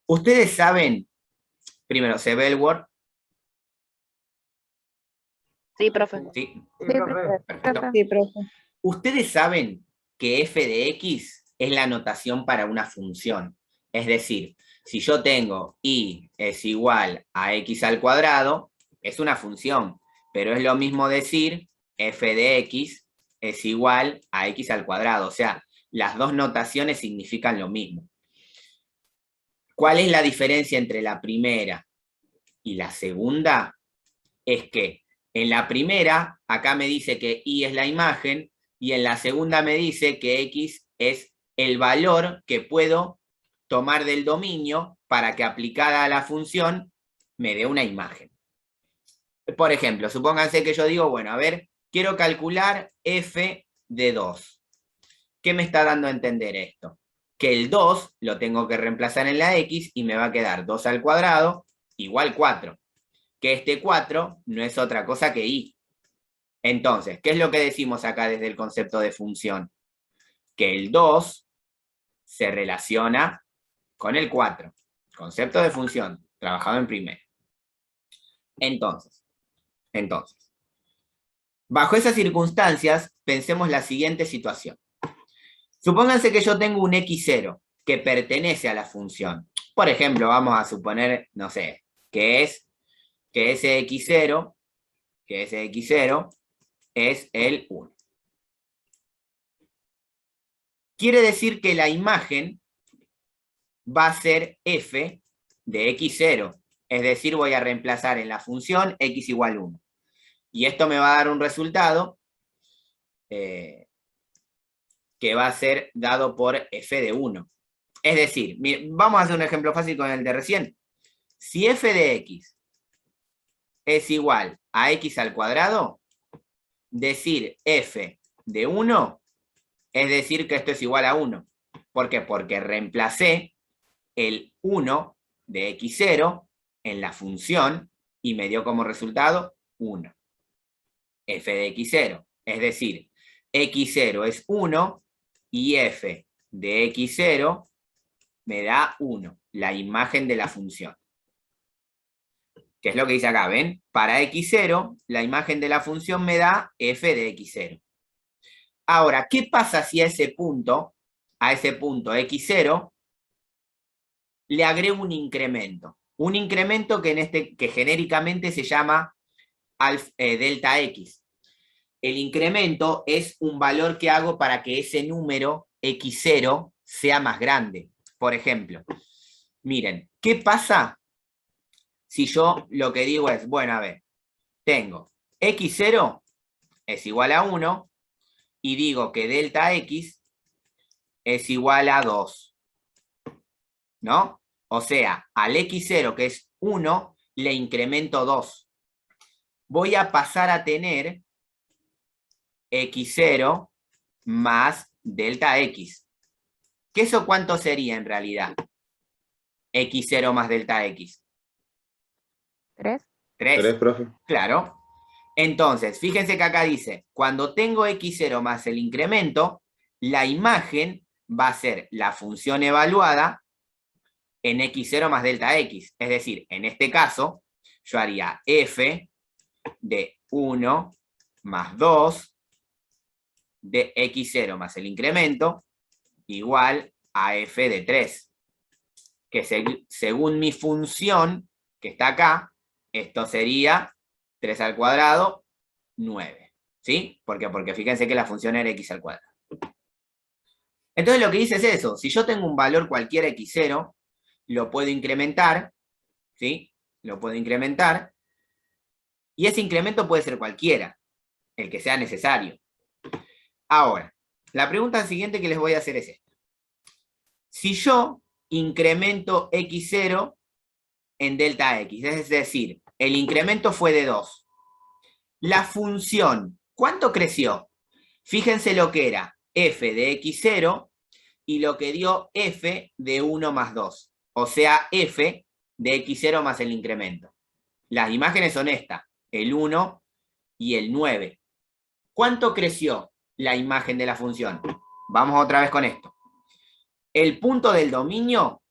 Ustedes saben, primero, ¿se ve el Word? Sí, profe. Sí, Sí, profe. perfecto. Sí, profe. Ustedes saben que f de x es la notación para una función. Es decir, si yo tengo y es igual a x al cuadrado, es una función, pero es lo mismo decir f de x es igual a x al cuadrado. O sea, las dos notaciones significan lo mismo. ¿Cuál es la diferencia entre la primera y la segunda? Es que en la primera, acá me dice que y es la imagen, y en la segunda me dice que x es el valor que puedo tomar del dominio para que aplicada a la función me dé una imagen. Por ejemplo, supónganse que yo digo, bueno, a ver, quiero calcular f de 2. ¿Qué me está dando a entender esto? Que el 2 lo tengo que reemplazar en la x y me va a quedar 2 al cuadrado igual 4. Que este 4 no es otra cosa que y. Entonces, ¿qué es lo que decimos acá desde el concepto de función? Que el 2 se relaciona con el 4. Concepto de función, trabajado en primero. Entonces, bajo esas circunstancias, pensemos la siguiente situación. Supónganse que yo tengo un x0 que pertenece a la función. Por ejemplo, vamos a suponer, no sé, que ese x0 es el 1. Quiere decir que la imagen va a ser f de x0. Es decir, voy a reemplazar en la función x igual 1. Y esto me va a dar un resultado que va a ser dado por f de 1. Es decir, vamos a hacer un ejemplo fácil con el de recién. Si f de x es igual a x al cuadrado, decir f de 1 es decir que esto es igual a 1. ¿Por qué? Porque reemplacé el 1 de x0 en la función y me dio como resultado 1. F de x0. Es decir, x0 es 1 y f de x0 me da 1, la imagen de la función. ¿Qué es lo que dice acá? ¿Ven? Para x0, la imagen de la función me da f de x0. Ahora, ¿qué pasa si a ese punto x0, le agrego un incremento? Un incremento que genéricamente se llama delta x. El incremento es un valor que hago para que ese número x0 sea más grande. Por ejemplo, miren, ¿qué pasa si yo lo que digo es, bueno, a ver, tengo x0 es igual a 1 y digo que delta x es igual a 2, ¿no? O sea, al x0, que es 1, le incremento 2. Voy a pasar a tener x0 más delta x. ¿Qué eso cuánto sería en realidad? X0 más delta x. 3. 3, profe. claro. Entonces, fíjense que acá dice, cuando tengo x0 más el incremento, la imagen va a ser la función evaluada en x0 más delta x. Es decir, en este caso, yo haría f de 1 más 2 de x0 más el incremento igual a f de 3. Que según mi función, que está acá, esto sería 3 al cuadrado, 9. ¿Sí? ¿Por qué? Porque fíjense que la función era x al cuadrado. Entonces lo que dice es eso. Si yo tengo un valor cualquiera x0, lo puedo incrementar, ¿sí? Lo puedo incrementar. Y ese incremento puede ser cualquiera, el que sea necesario. Ahora, la pregunta siguiente que les voy a hacer es esta. Si yo incremento x0 en delta x, es decir, el incremento fue de 2. La función, ¿cuánto creció? Fíjense lo que era f de x0 y lo que dio f de 1 más 2. O sea, f de x0 más el incremento. Las imágenes son estas, el 1 y el 9. ¿Cuánto creció la imagen de la función? Vamos otra vez con esto. El punto del dominio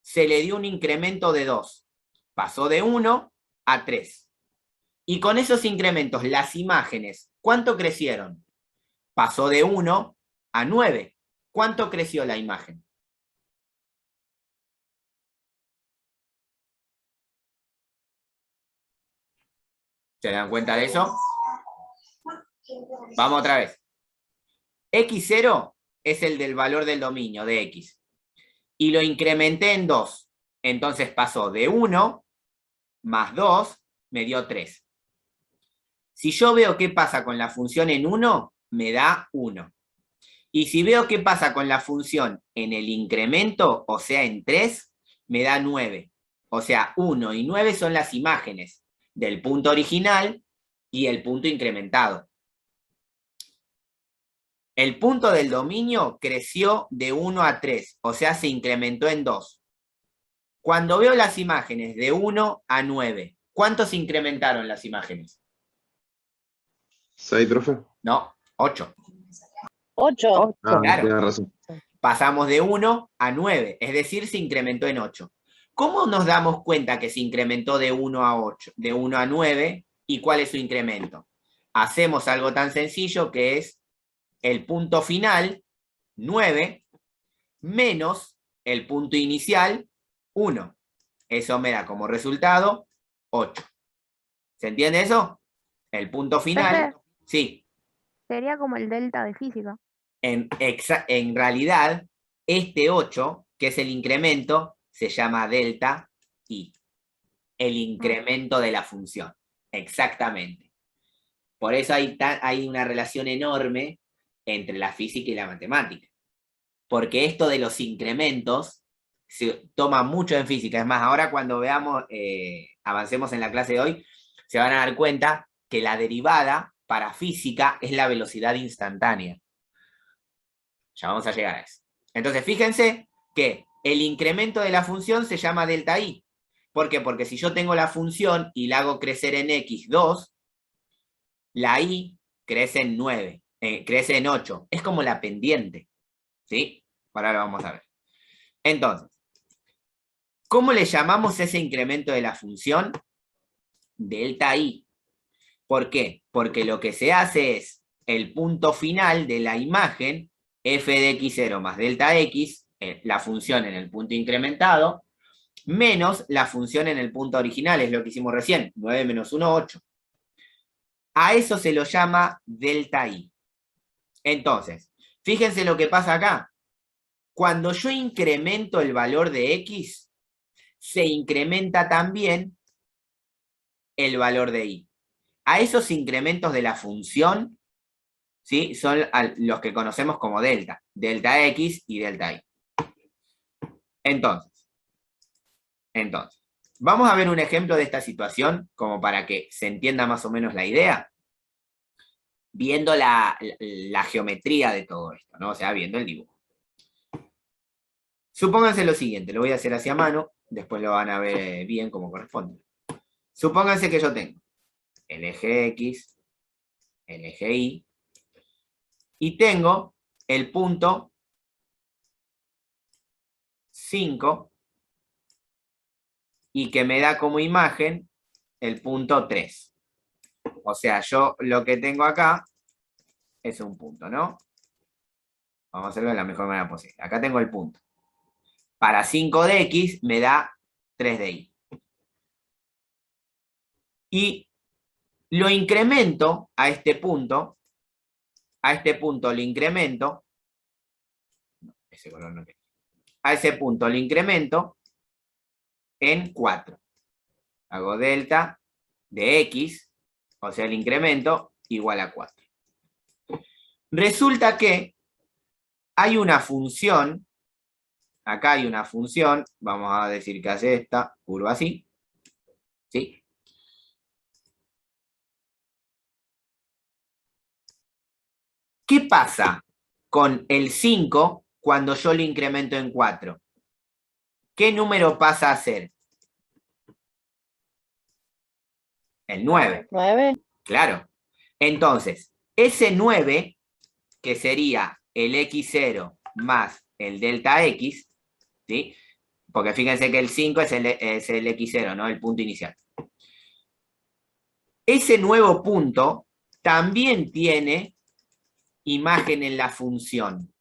se le dio un incremento de 2. Pasó de 1 a 3. Y con esos incrementos, las imágenes, ¿cuánto crecieron? Pasó de 1 a 9. ¿Cuánto creció la imagen? ¿Se dan cuenta de eso? Vamos otra vez. X0 es el del valor del dominio de X. Y lo incrementé en 2. Entonces pasó de 1 más 2 me dio 3. Si yo veo qué pasa con la función en 1, me da 1. Y si veo qué pasa con la función en el incremento, o sea, en 3, me da 9. O sea, 1 y 9 son las imágenes del punto original y el punto incrementado. El punto del dominio creció de 1 a 3, o sea, se incrementó en 2. Cuando veo las imágenes de 1 a 9, ¿cuánto se incrementaron las imágenes? 6, profe. No, 8. 8. Ah, Claro. tienes razón. Pasamos de 1 a 9, es decir, se incrementó en 8. ¿Cómo nos damos cuenta que se incrementó de 1 a 8, de 1 a 9, y cuál es su incremento? Hacemos algo tan sencillo que es el punto final, 9, menos el punto inicial, 1. Eso me da como resultado 8. ¿Se entiende eso? El punto final, Profe, sí. sería como el delta de física. En realidad, este 8, que es el incremento, se llama delta I. El incremento de la función. Exactamente. Por eso hay una relación enorme entre la física y la matemática. Porque esto de los incrementos se toma mucho en física. Es más, ahora cuando veamos, avancemos en la clase de hoy, se van a dar cuenta que la derivada para física es la velocidad instantánea. Ya vamos a llegar a eso. Entonces, fíjense que el incremento de la función se llama delta I. ¿Por qué? Porque si yo tengo la función y la hago crecer en x2, la I crece en 9, crece en 8. Es como la pendiente. ¿Sí? Ahora lo vamos a ver. Entonces, ¿cómo le llamamos ese incremento de la función? Delta I. ¿Por qué? Porque lo que se hace es el punto final de la imagen, f de x0 más delta x, la función en el punto incrementado, menos la función en el punto original, es lo que hicimos recién, 9 menos 1, 8. A eso se lo llama delta I. Entonces, fíjense lo que pasa acá. Cuando yo incremento el valor de x, se incrementa también el valor de y. A esos incrementos de la función, ¿sí?, son los que conocemos como delta. Delta x y delta y. Entonces, vamos a ver un ejemplo de esta situación, como para que se entienda más o menos la idea, viendo la geometría de todo esto, ¿no? O sea, viendo el dibujo. Supónganse lo siguiente, lo voy a hacer hacia mano, después lo van a ver bien como corresponde. Supónganse que yo tengo el eje X, el eje Y, y tengo el punto 5, y que me da como imagen el punto 3. O sea, yo lo que tengo acá es un punto, ¿no? Vamos a hacerlo de la mejor manera posible. Acá tengo el punto. Para 5 de X me da 3 de Y. Y lo incremento a este punto lo incremento, ese color no quería. A ese punto lo incremento en 4. Hago delta de X, o sea, el incremento igual a 4. Resulta que hay una función, acá hay una función, vamos a decir que hace esta curva así, ¿sí? ¿Qué pasa con el 5 cuando yo lo incremento en 4? ¿Qué número pasa a ser? El 9. 9. Claro. Entonces, ese 9, que sería el x0 más el delta x, ¿sí? Porque fíjense que el 5 es el x0, ¿no? El punto inicial. Ese nuevo punto también tiene imagen en la función.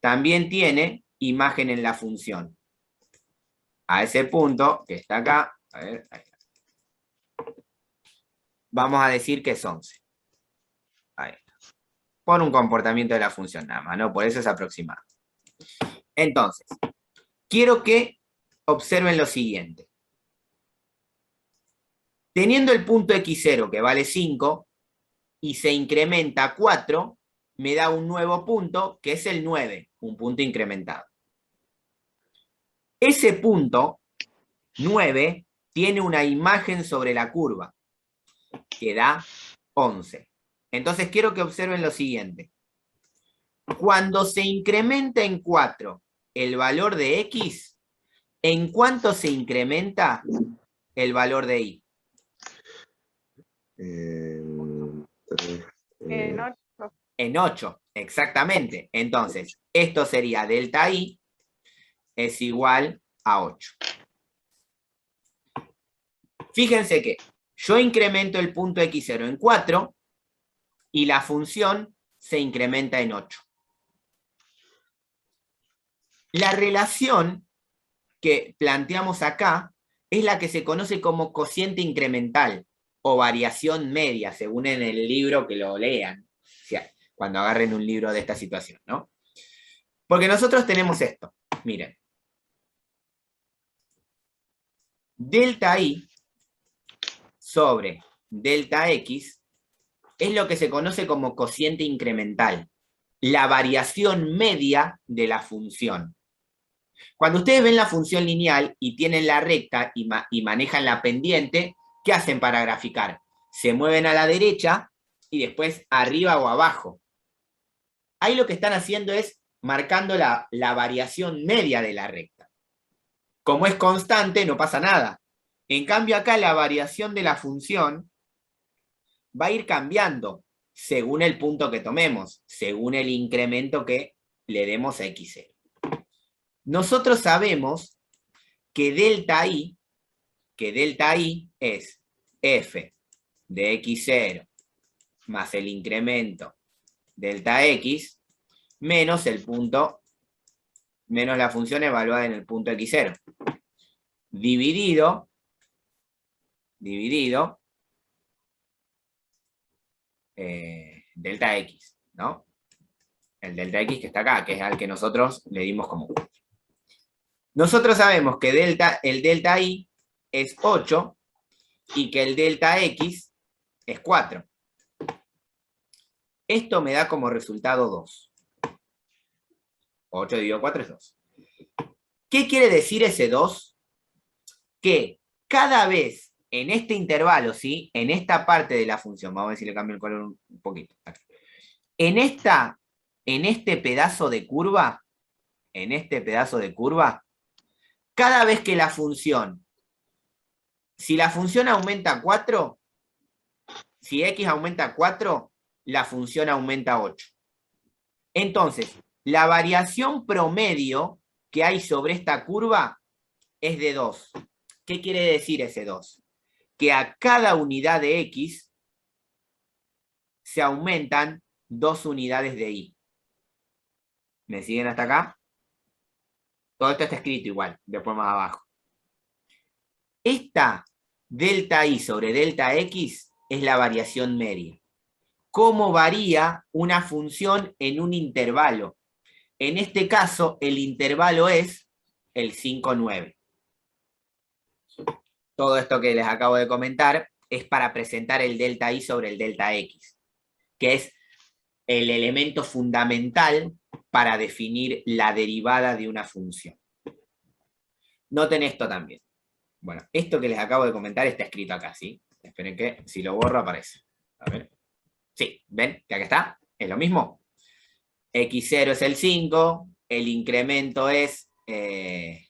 También tiene imagen en la función. A ese punto, que está acá, a ver, ahí está. Vamos a decir que es 11. Ahí está. Por un comportamiento de la función nada más, ¿no? Por eso es aproximado. Entonces, quiero que observen lo siguiente. Teniendo el punto x0 que vale 5 y se incrementa a 4, me da un nuevo punto que es el 9, un punto incrementado. Ese punto, 9, tiene una imagen sobre la curva que da 11. Entonces quiero que observen lo siguiente. Cuando se incrementa en 4 el valor de x, ¿en cuánto se incrementa el valor de y? En 8. En 8, exactamente. Entonces, esto sería delta i es igual a 8. Fíjense que yo incremento el punto x0 en 4 y la función se incrementa en 8. La relación que planteamos acá es la que se conoce como cociente incremental o variación media, según en el libro que lo lean, o sea, cuando agarren un libro de esta situación, ¿no? Porque nosotros tenemos esto, miren. Delta i sobre delta x es lo que se conoce como cociente incremental, la variación media de la función. Cuando ustedes ven la función lineal y tienen la recta y manejan la pendiente, ¿qué hacen para graficar? Se mueven a la derecha y después arriba o abajo. Ahí lo que están haciendo es marcando la variación media de la recta. Como es constante, no pasa nada. En cambio acá la variación de la función va a ir cambiando según el punto que tomemos, según el incremento que le demos a x0. Nosotros sabemos que delta i es f de x0 más el incremento delta x menos el punto, menos la función evaluada en el punto x0, dividido delta x, ¿no? El delta x que está acá, que es al que nosotros le dimos como 1. Nosotros sabemos que el delta i es 8 y que el delta x es 4. Esto me da como resultado 2. 8 dividido 4 es 2. ¿Qué quiere decir ese 2? Que cada vez en este intervalo, ¿sí? En esta parte de la función, vamos a ver si le cambio el color un poquito. En este pedazo de curva, cada vez que la función, si la función aumenta 4, si x aumenta 4, la función aumenta 8. Entonces, la variación promedio que hay sobre esta curva es de 2. ¿Qué quiere decir ese 2? Que a cada unidad de x se aumentan 2 unidades de y. ¿Me siguen hasta acá? Todo esto está escrito igual, después más abajo. Esta delta i sobre delta x es la variación media. ¿Cómo varía una función en un intervalo? En este caso, el intervalo es el 5, 9. Todo esto que les acabo de comentar es para presentar el delta i sobre el delta x, que es el elemento fundamental para definir la derivada de una función. Noten esto también. Bueno, esto que les acabo de comentar está escrito acá, ¿sí? Esperen que si lo borro aparece. A ver. Sí, ¿ven? Que acá está. Es lo mismo. x0 es el 5, el incremento es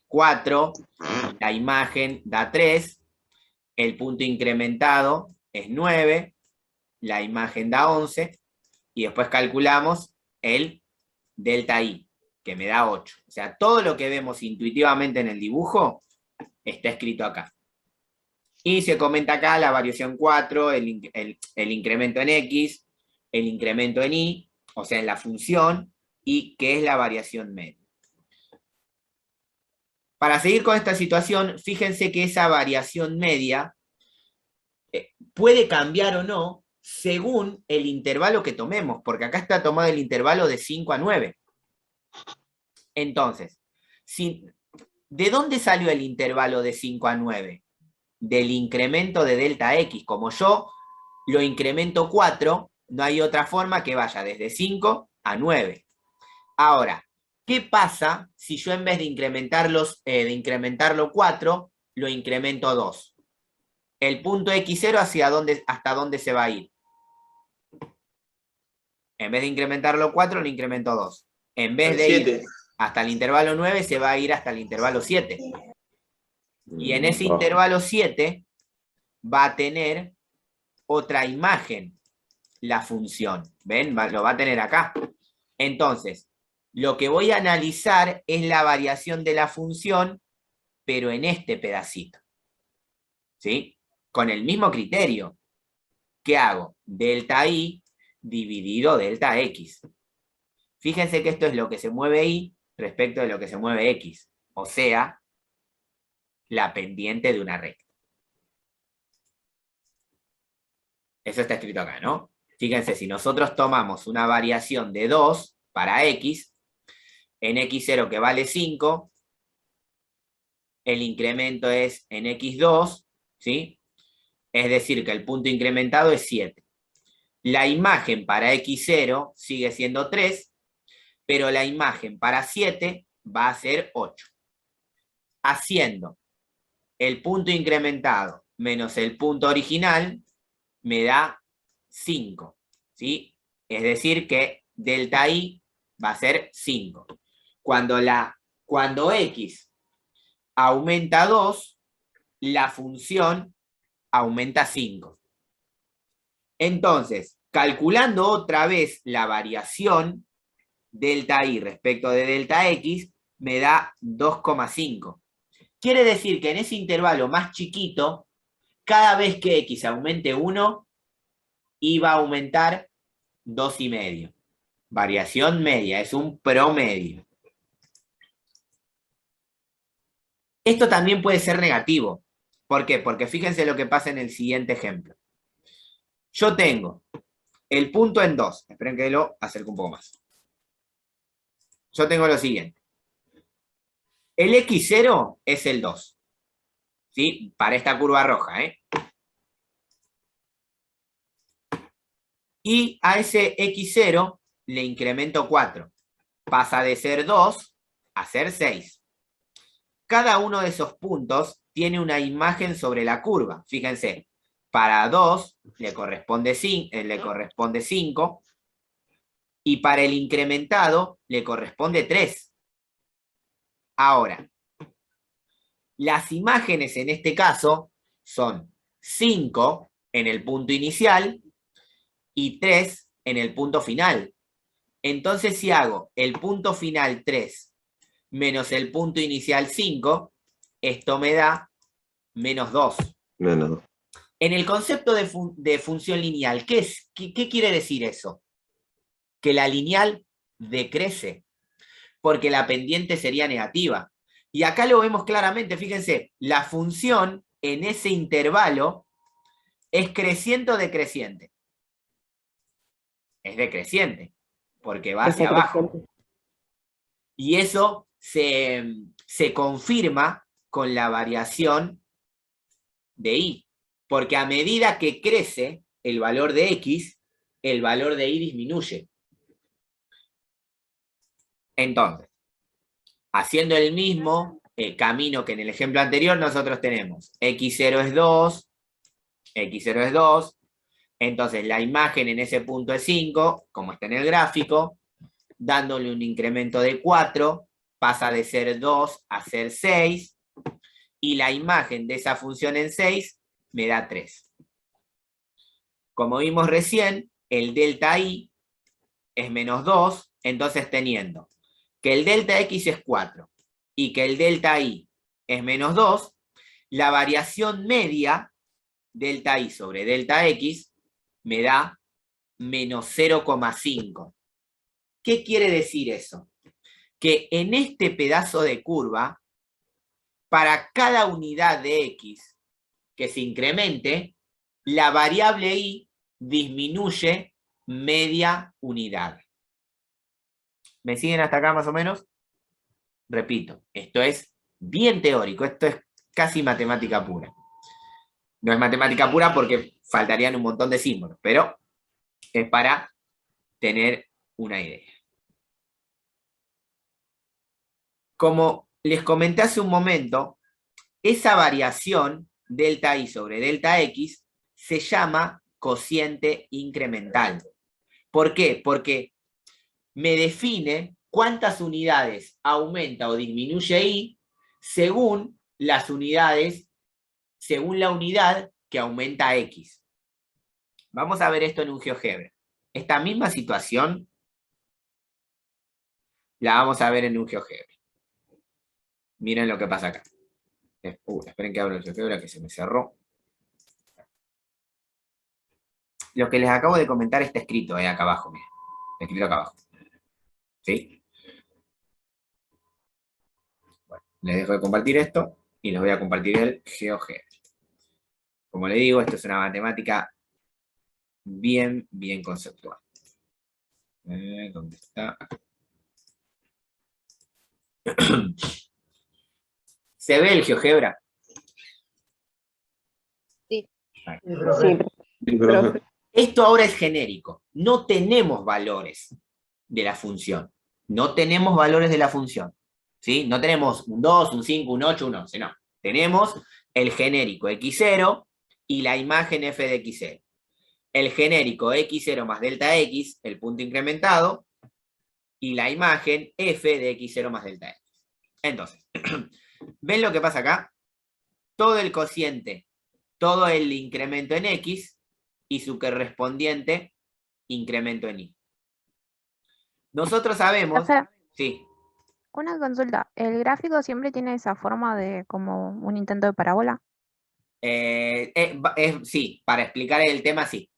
4, la imagen da 3, el punto incrementado es 9, la imagen da 11, y después calculamos el delta i, que me da 8. O sea, todo lo que vemos intuitivamente en el dibujo está escrito acá. Y se comenta acá la variación 4, el incremento en X, el incremento en Y, o sea, en la función, y qué es la variación media. Para seguir con esta situación, fíjense que esa variación media puede cambiar o no según el intervalo que tomemos, porque acá está tomado el intervalo de 5 a 9. Entonces, ¿de dónde salió el intervalo de 5 a 9? Del incremento de delta X. Como yo lo incremento 4, no hay otra forma que vaya desde 5 a 9. Ahora, ¿qué pasa si yo en vez de incrementarlo 4, lo incremento 2? El punto X0 ¿hasta dónde se va a ir? En vez de incrementarlo 4, lo incremento 2. En vez de ir hasta el intervalo 9, se va a ir hasta el intervalo 7. Y en ese intervalo 7 va a tener otra imagen la función. ¿Ven? Lo va a tener acá. Entonces, lo que voy a analizar es la variación de la función, pero en este pedacito. ¿Sí? Con el mismo criterio. ¿Qué hago? Delta I dividido delta X. Fíjense que esto es lo que se mueve Y respecto de lo que se mueve X. O sea, la pendiente de una recta. Eso está escrito acá, ¿no? Fíjense, si nosotros tomamos una variación de 2 para X, en X0 que vale 5, el incremento es en X2, ¿sí? Es decir, que el punto incrementado es 7. La imagen para X0 sigue siendo 3, pero la imagen para 7 va a ser 8. Haciendo el punto incrementado menos el punto original, me da 5, ¿sí? Es decir que delta I va a ser 5. Cuando X aumenta 2, la función aumenta 5. Entonces, calculando otra vez la variación delta I respecto de delta X, me da 2,5. Quiere decir que en ese intervalo más chiquito, cada vez que X aumente 1, Y va a aumentar 2,5. Variación media, es un promedio. Esto también puede ser negativo. ¿Por qué? Porque fíjense lo que pasa en el siguiente ejemplo. Yo tengo el punto en 2. Esperen que lo acerco un poco más. Yo tengo lo siguiente. El X0 es el 2. ¿Sí? Para esta curva roja, ¿eh? Y a ese X0 le incremento 4. Pasa de ser 2 a ser 6. Cada uno de esos puntos tiene una imagen sobre la curva. Fíjense, para 2 le corresponde 5 y para el incrementado le corresponde 3. Ahora, las imágenes en este caso son 5 en el punto inicial y 3 en el punto final. Entonces, si hago el punto final 3 menos el punto inicial 5, esto me da menos 2. Menos. En el concepto de función lineal, ¿qué quiere decir eso? Que la lineal decrece, porque la pendiente sería negativa. Y acá lo vemos claramente, fíjense, la función en ese intervalo es creciente o decreciente. Es decreciente, porque va hacia abajo. Y eso se confirma con la variación de Y, porque a medida que crece el valor de X, el valor de Y disminuye. Entonces, haciendo el mismo camino que en el ejemplo anterior, nosotros tenemos X0 es 2, X0 es 2, entonces la imagen en ese punto es 5, como está en el gráfico, dándole un incremento de 4, pasa de ser 2 a ser 6, y la imagen de esa función en 6 me da 3. Como vimos recién, el delta I es menos 2, entonces teniendo que el delta X es 4 y que el delta Y es menos 2, la variación media, delta Y sobre delta X, me da menos 0,5. ¿Qué quiere decir eso? Que en este pedazo de curva, para cada unidad de X que se incremente, la variable Y disminuye media unidad. ¿Me siguen hasta acá más o menos? Repito, esto es bien teórico, esto es casi matemática pura. No es matemática pura porque faltarían un montón de símbolos, pero es para tener una idea. Como les comenté hace un momento, esa variación, delta Y sobre delta X, se llama cociente incremental. ¿Por qué? Porque me define cuántas unidades aumenta o disminuye Y según las unidades, según la unidad que aumenta X. Vamos a ver esto en un GeoGebra. Esta misma situación la vamos a ver en un GeoGebra. Miren lo que pasa acá. Esperen que abro el GeoGebra que se me cerró. Lo que les acabo de comentar está escrito acá abajo, miren. Escrito acá abajo. ¿Sí? Bueno, les dejo de compartir esto y les voy a compartir el GeoGebra. Como les digo, esto es una matemática bien conceptual. ¿Dónde está? ¿Se ve el GeoGebra? Sí. Sí, profe. Esto ahora es genérico. No tenemos valores de la función. No tenemos valores de la función. ¿Sí? No tenemos un 2, un 5, un 8, un 11. No. Tenemos el genérico x0 y la imagen f de x0. El genérico x0 más delta x, el punto incrementado, y la imagen f de x0 más delta x. Entonces, ¿ven lo que pasa acá? Todo el cociente, todo el incremento en x y su correspondiente incremento en y. Nosotros sabemos... Profe, Sí. una consulta. ¿El gráfico siempre tiene esa forma de como un intento de parábola? Sí, para explicar el tema, sí.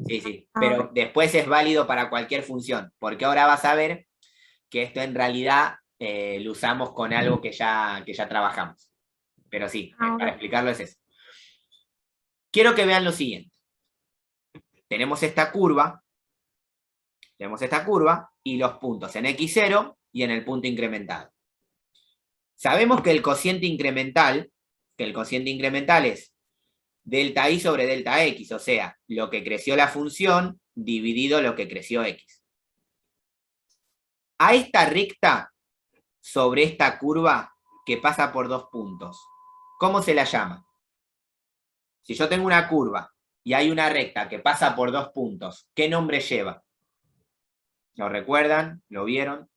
Sí. Ah, Pero ok. después es válido para cualquier función, porque ahora vas a ver que esto en realidad lo usamos con algo que ya trabajamos. Pero sí, Ah, para ok. explicarlo es eso. Quiero que vean lo siguiente. Tenemos esta curva y los puntos en x0 y en el punto incrementado. Sabemos que el cociente incremental es delta y sobre delta x, o sea, lo que creció la función dividido lo que creció x. A esta recta sobre esta curva que pasa por dos puntos, ¿cómo se la llama? Si yo tengo una curva y hay una recta que pasa por dos puntos, ¿qué nombre lleva? ¿Lo recuerdan? ¿Lo vieron?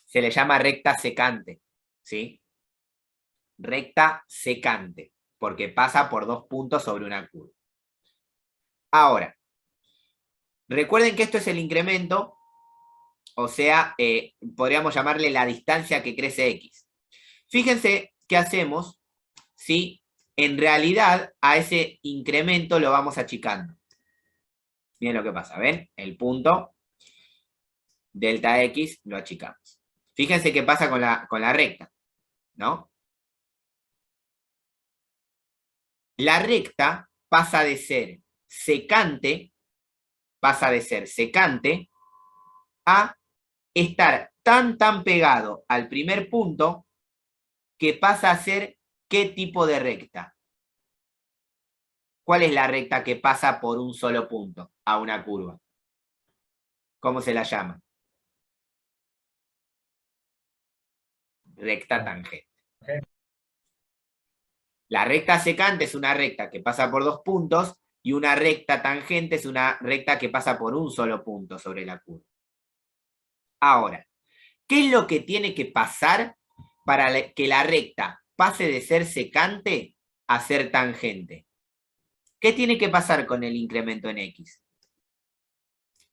Se le llama recta secante, ¿sí? Recta secante, porque pasa por dos puntos sobre una curva. Ahora, recuerden que esto es el incremento, o sea, podríamos llamarle la distancia que crece x. Fíjense qué hacemos si en realidad a ese incremento lo vamos achicando. Miren lo que pasa, ¿ven? El punto delta x lo achicamos. Fíjense qué pasa con la recta, ¿no? La recta pasa de ser secante a estar tan pegado al primer punto que pasa a ser ¿qué tipo de recta? ¿Cuál es la recta que pasa por un solo punto a una curva? ¿Cómo se la llama? Recta tangente. La recta secante es una recta que pasa por dos puntos y una recta tangente es una recta que pasa por un solo punto sobre la curva. Ahora, ¿qué es lo que tiene que pasar para que la recta pase de ser secante a ser tangente? ¿Qué tiene que pasar con el incremento en x?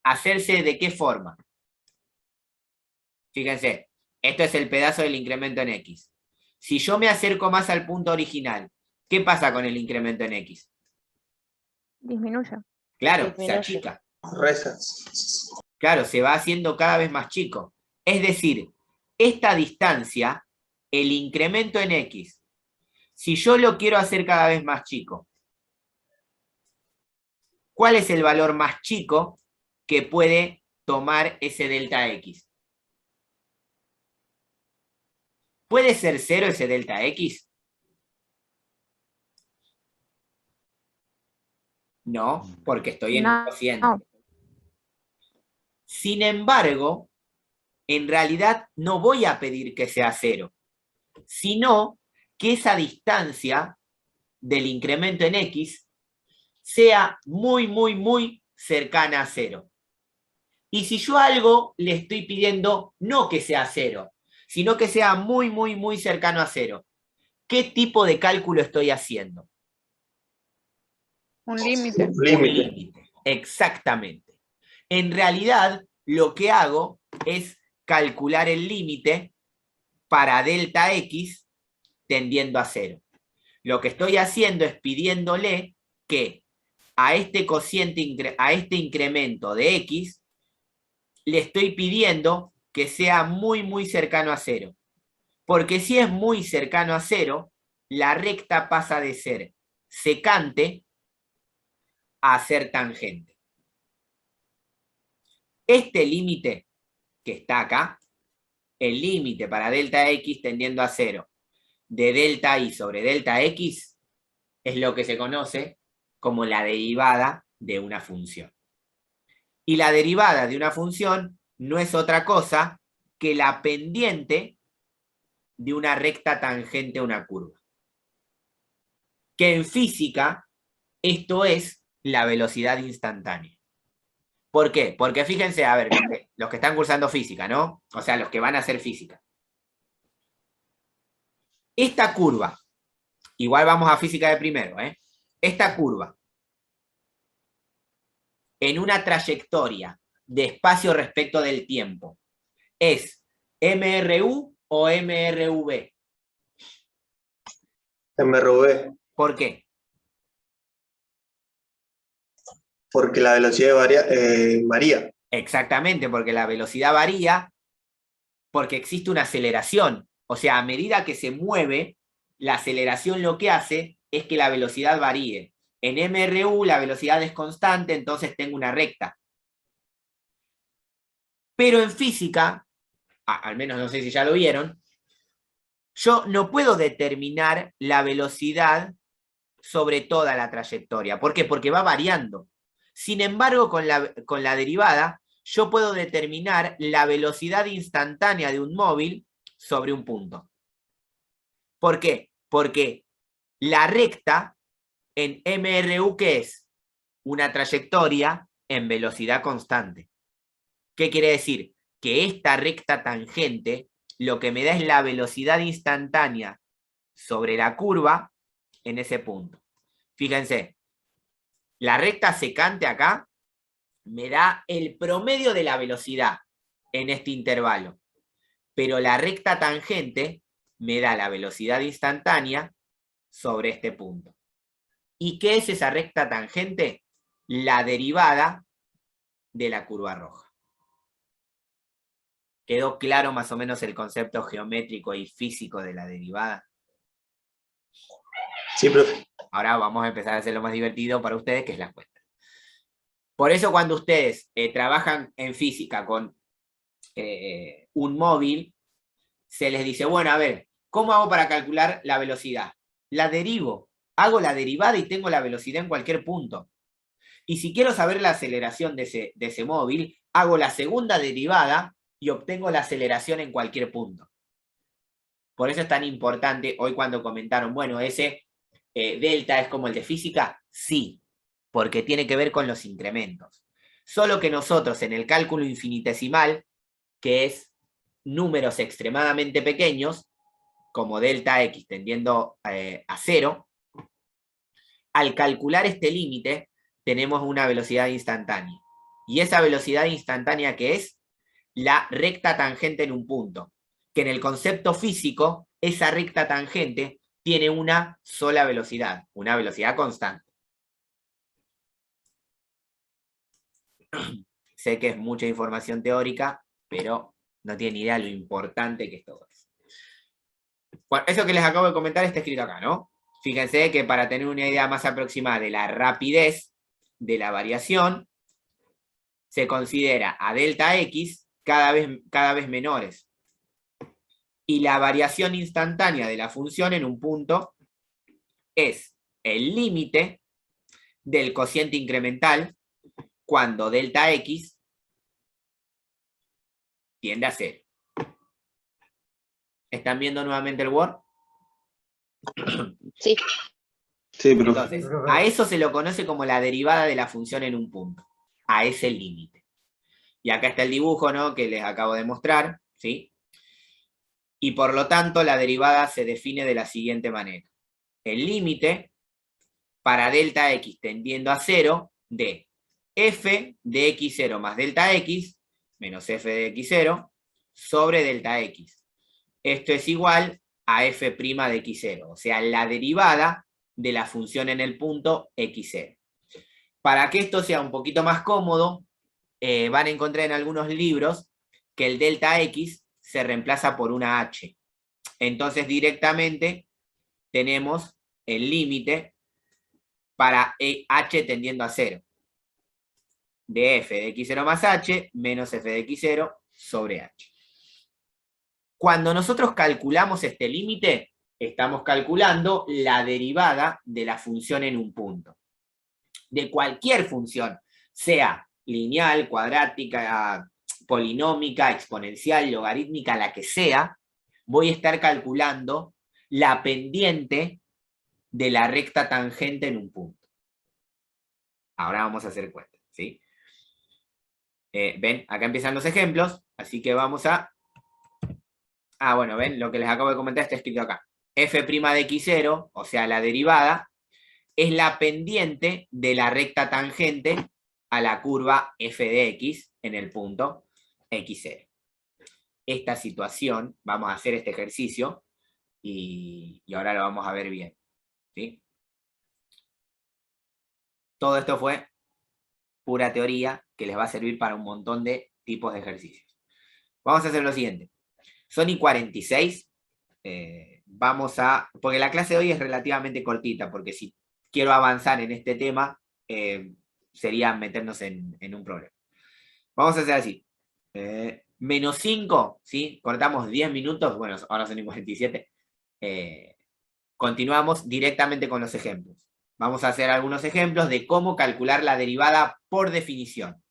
¿Hacerse de qué forma? Fíjense, esto es el pedazo del incremento en X. Si yo me acerco más al punto original, ¿qué pasa con el incremento en X? Disminuye. Claro, se Disminuye. achica. Reza. Claro, se va haciendo cada vez más chico. Es decir, esta distancia, el incremento en X, si yo lo quiero hacer cada vez más chico, ¿cuál es el valor más chico que puede tomar ese delta X? ¿Puede ser 0 ese delta X? No, porque estoy en un cociente. No. Sin embargo, en realidad no voy a pedir que sea 0, sino que esa distancia del incremento en X sea muy, muy, muy cercana a 0. Y si yo a algo le estoy pidiendo no que sea 0, sino que sea muy, muy, muy cercano a 0, ¿qué tipo de cálculo estoy haciendo? Un límite. Un límite, exactamente. En realidad, lo que hago es calcular el límite para delta X tendiendo a 0. Lo que estoy haciendo es pidiéndole que a este cociente, a este incremento de X, le estoy pidiendo que sea muy, muy cercano a 0. Porque si es muy cercano a 0, la recta pasa de ser secante a ser tangente. Este límite que está acá, el límite para delta X tendiendo a 0 de delta Y sobre delta X, es lo que se conoce como la derivada de una función. Y la derivada de una función no es otra cosa que la pendiente de una recta tangente a una curva. Que en física, esto es la velocidad instantánea. ¿Por qué? Porque fíjense, a ver, los que están cursando física, ¿no? O sea, los que van a hacer física. Esta curva, igual vamos a física de primero, ¿eh? Esta curva, en una trayectoria de espacio respecto del tiempo, ¿es MRU o MRV? MRV, ¿Por qué? porque la velocidad varía. Exactamente, porque la velocidad varía, porque existe una aceleración. O sea, a medida que se mueve, la aceleración lo que hace es que la velocidad varíe. En MRU la velocidad es constante, entonces tengo una recta. Pero en física, al menos no sé si ya lo vieron, yo no puedo determinar la velocidad sobre toda la trayectoria. ¿Por qué? Porque va variando. Sin embargo, con la derivada, yo puedo determinar la velocidad instantánea de un móvil sobre un punto. ¿Por qué? Porque la recta en MRU, ¿qué es? Una trayectoria en velocidad constante. ¿Qué quiere decir? Que esta recta tangente lo que me da es la velocidad instantánea sobre la curva en ese punto. Fíjense, la recta secante acá me da el promedio de la velocidad en este intervalo, pero la recta tangente me da la velocidad instantánea sobre este punto. ¿Y qué es esa recta tangente? La derivada de la curva roja. ¿Quedó claro más o menos el concepto geométrico y físico de la derivada? Sí, profe. Ahora vamos a empezar a hacer lo más divertido para ustedes, que es la cuesta. Por eso cuando ustedes trabajan en física con un móvil, se les dice, bueno, a ver, ¿cómo hago para calcular la velocidad? La derivo, hago la derivada y tengo la velocidad en cualquier punto. Y si quiero saber la aceleración de ese móvil, hago la segunda derivada y obtengo la aceleración en cualquier punto. Por eso es tan importante, hoy cuando comentaron, bueno, ese delta es como el de física, sí, porque tiene que ver con los incrementos. Solo que nosotros en el cálculo infinitesimal, que es números extremadamente pequeños, como delta x tendiendo a 0, al calcular este límite tenemos una velocidad instantánea. Y esa velocidad instantánea, ¿qué es? La recta tangente en un punto. Que en el concepto físico, esa recta tangente tiene una sola velocidad, una velocidad constante. Sé que es mucha información teórica, pero no tienen idea lo importante que es todo eso. Bueno, eso que les acabo de comentar está escrito acá, ¿no? Fíjense que para tener una idea más aproximada de la rapidez de la variación, se considera a delta X cada vez menores. Y la variación instantánea de la función en un punto es el límite del cociente incremental cuando delta X tiende a 0. ¿Están viendo nuevamente el Word? Sí. Sí, profe. Entonces, a eso se lo conoce como la derivada de la función en un punto, a ese límite. Y acá está el dibujo, ¿no?, que les acabo de mostrar, ¿sí? Y por lo tanto, la derivada se define de la siguiente manera. El límite para delta X tendiendo a 0 de f de x0 más delta X menos f de x0 sobre delta X. Esto es igual a f' de x0, o sea, la derivada de la función en el punto x0. Para que esto sea un poquito más cómodo, van a encontrar en algunos libros que el delta X se reemplaza por una h. Entonces directamente tenemos el límite para h tendiendo a 0. De f de x0 más h menos f de x0 sobre h. Cuando nosotros calculamos este límite, estamos calculando la derivada de la función en un punto. De cualquier función, sea lineal, cuadrática, polinómica, exponencial, logarítmica, la que sea, voy a estar calculando la pendiente de la recta tangente en un punto. Ahora vamos a hacer cuenta, ¿sí? Ven, acá empiezan los ejemplos, así que vamos a... bueno, ven, lo que les acabo de comentar está escrito acá. F' de x0, o sea, la derivada, es la pendiente de la recta tangente a la curva f de x en el punto x0. Esta situación, vamos a hacer este ejercicio, y ahora lo vamos a ver bien, ¿sí? Todo esto fue pura teoría que les va a servir para un montón de tipos de ejercicios. Vamos a hacer lo siguiente. Son y 46. Vamos a... Porque la clase de hoy es relativamente cortita, porque si quiero avanzar en este tema, sería meternos en un problema. Vamos a hacer así. Menos 5, ¿sí? Cortamos 10 minutos. Bueno, ahora son y 47. Continuamos directamente con los ejemplos. Vamos a hacer algunos ejemplos de cómo calcular la derivada por definición.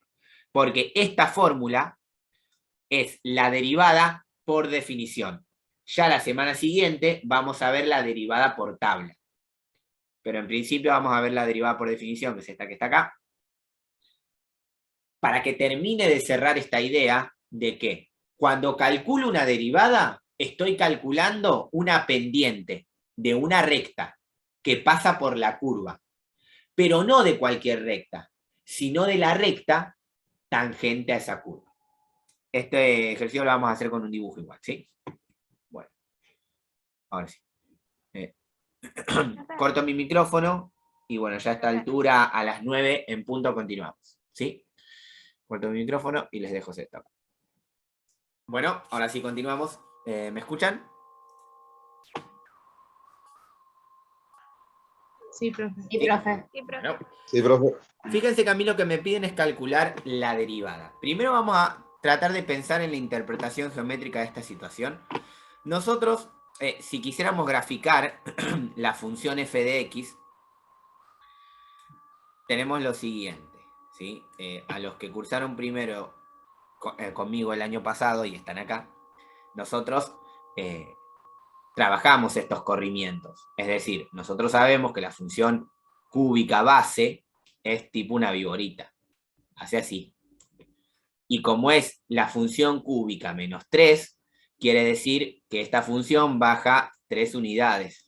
Porque esta fórmula es la derivada por definición. Ya la semana siguiente vamos a ver la derivada por tabla. Pero en principio vamos a ver la derivada por definición, que es esta que está acá. Para que termine de cerrar esta idea de que cuando calculo una derivada, estoy calculando una pendiente de una recta que pasa por la curva. Pero no de cualquier recta, sino de la recta tangente a esa curva. Este ejercicio lo vamos a hacer con un dibujo igual, ¿sí? Bueno, ahora sí. Corto mi micrófono y bueno, ya a esta altura, a las 9 en punto, continuamos, ¿sí? Corto mi micrófono y les dejo esto. Bueno, ahora sí continuamos. ¿Me escuchan? Sí, profe. Sí, profe. Sí, profe. Bueno, Sí, profe. fíjense que a mí lo que me piden es calcular la derivada. Primero vamos a tratar de pensar en la interpretación geométrica de esta situación. Nosotros, si quisiéramos graficar la función f de x, tenemos lo siguiente, ¿sí? A los que cursaron primero conmigo el año pasado y están acá, nosotros trabajamos estos corrimientos. Es decir, nosotros sabemos que la función cúbica base es tipo una viborita. Hace así. Y como es la función cúbica menos 3, quiere decir que esta función baja 3 unidades.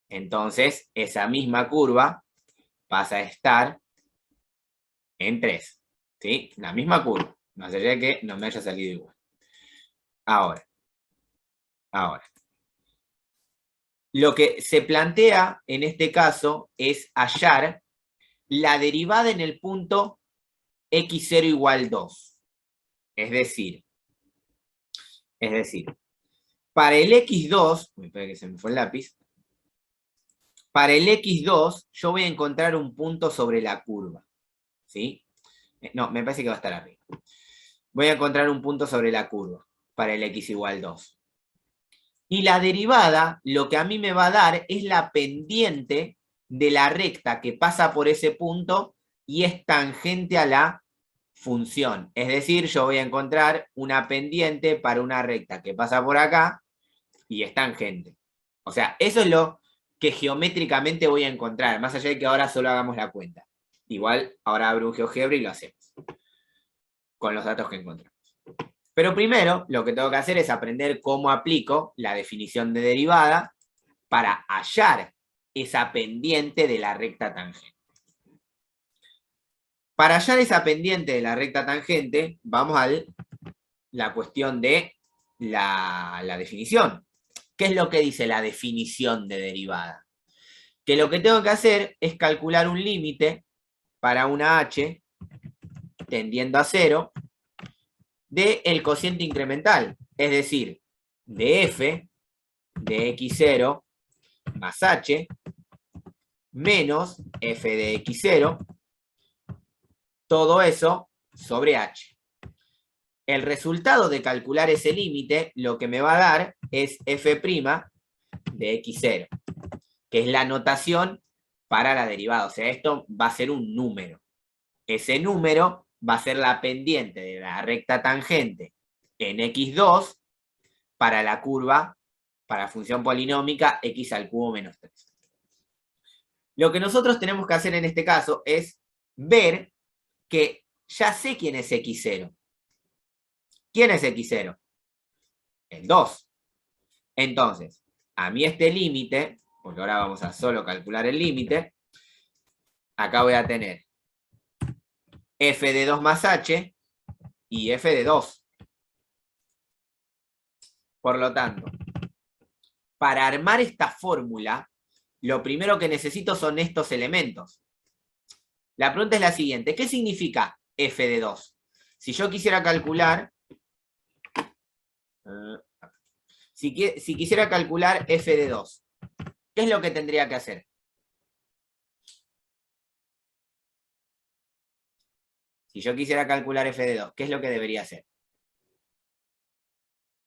Entonces, esa misma curva pasa a estar en 3. ¿Sí? La misma curva. Más allá de que no me haya salido igual. Ahora. Lo que se plantea en este caso es hallar la derivada en el punto x0 igual 2. Es decir, para el x2, espera que se me fue el lápiz, para el x2 yo voy a encontrar un punto sobre la curva. ¿Sí? No, me parece que va a estar arriba. Voy a encontrar un punto sobre la curva para el x igual 2. Y la derivada, lo que a mí me va a dar es la pendiente de la recta que pasa por ese punto y es tangente a la función. Es decir, yo voy a encontrar una pendiente para una recta que pasa por acá y es tangente. O sea, eso es lo que geométricamente voy a encontrar, más allá de que ahora solo hagamos la cuenta. Igual, ahora abro un GeoGebra y lo hacemos con los datos que encontramos. Pero primero, lo que tengo que hacer es aprender cómo aplico la definición de derivada para hallar esa pendiente de la recta tangente. Para hallar esa pendiente de la recta tangente, vamos a la cuestión de la definición. ¿Qué es lo que dice la definición de derivada? Que lo que tengo que hacer es calcular un límite para una h tendiendo a 0 del cociente incremental, es decir, de f de x0 más h menos f de x0, todo eso sobre h. El resultado de calcular ese límite lo que me va a dar es f' de x0, que es la notación para la derivada. O sea, esto va a ser un número. Ese número va a ser la pendiente de la recta tangente en x2 para la curva, para la función polinómica x al cubo menos 3. Lo que nosotros tenemos que hacer en este caso es ver que ya sé quién es x0. ¿Quién es x0? El 2. Entonces, a mí este límite, porque ahora vamos a solo calcular el límite, acá voy a tener f de 2 más h y f de 2. Por lo tanto, para armar esta fórmula, lo primero que necesito son estos elementos. La pregunta es la siguiente: ¿qué significa f de 2? Si yo quisiera calcular, si quisiera calcular f de 2, ¿qué es lo que tendría que hacer? Si yo quisiera calcular f de 2, ¿qué es lo que debería hacer?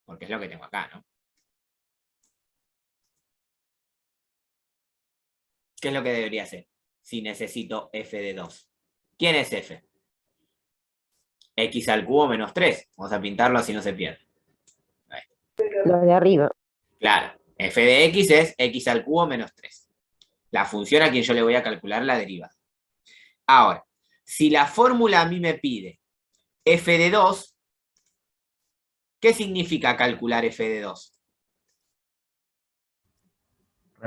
Porque es lo que tengo acá, ¿no? ¿Qué es lo que debería hacer si necesito f de 2? ¿Quién es f? X al cubo menos 3. Vamos a pintarlo así no se pierde. Los de arriba. Claro, f de x es x al cubo menos 3. La función a quien yo le voy a calcular la derivada. Ahora, si la fórmula a mí me pide f de 2, ¿qué significa calcular f de 2?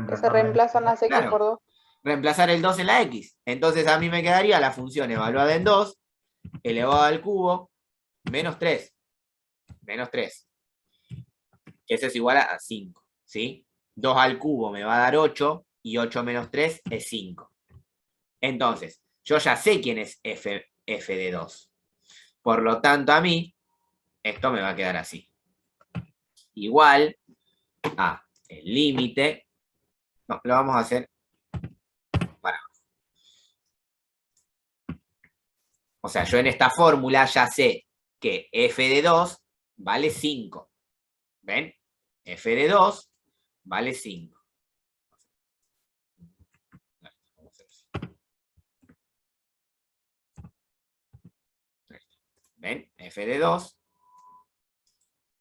Que se reemplazan las x Claro, por 2. reemplazar el 2 en la x. Entonces a mí me quedaría la función evaluada en 2 elevado al cubo menos 3. Menos 3. Que eso es igual a 5. ¿Sí? 2 al cubo me va a dar 8 y 8 menos 3 es 5. Entonces, yo ya sé quién es f de 2. Por lo tanto, a mí, esto me va a quedar así. Igual a el límite. No, lo vamos a hacer para abajo. O sea, yo en esta fórmula ya sé que f de 2 vale 5. ¿Ven? F de 2 vale 5. ¿Ven? F de 2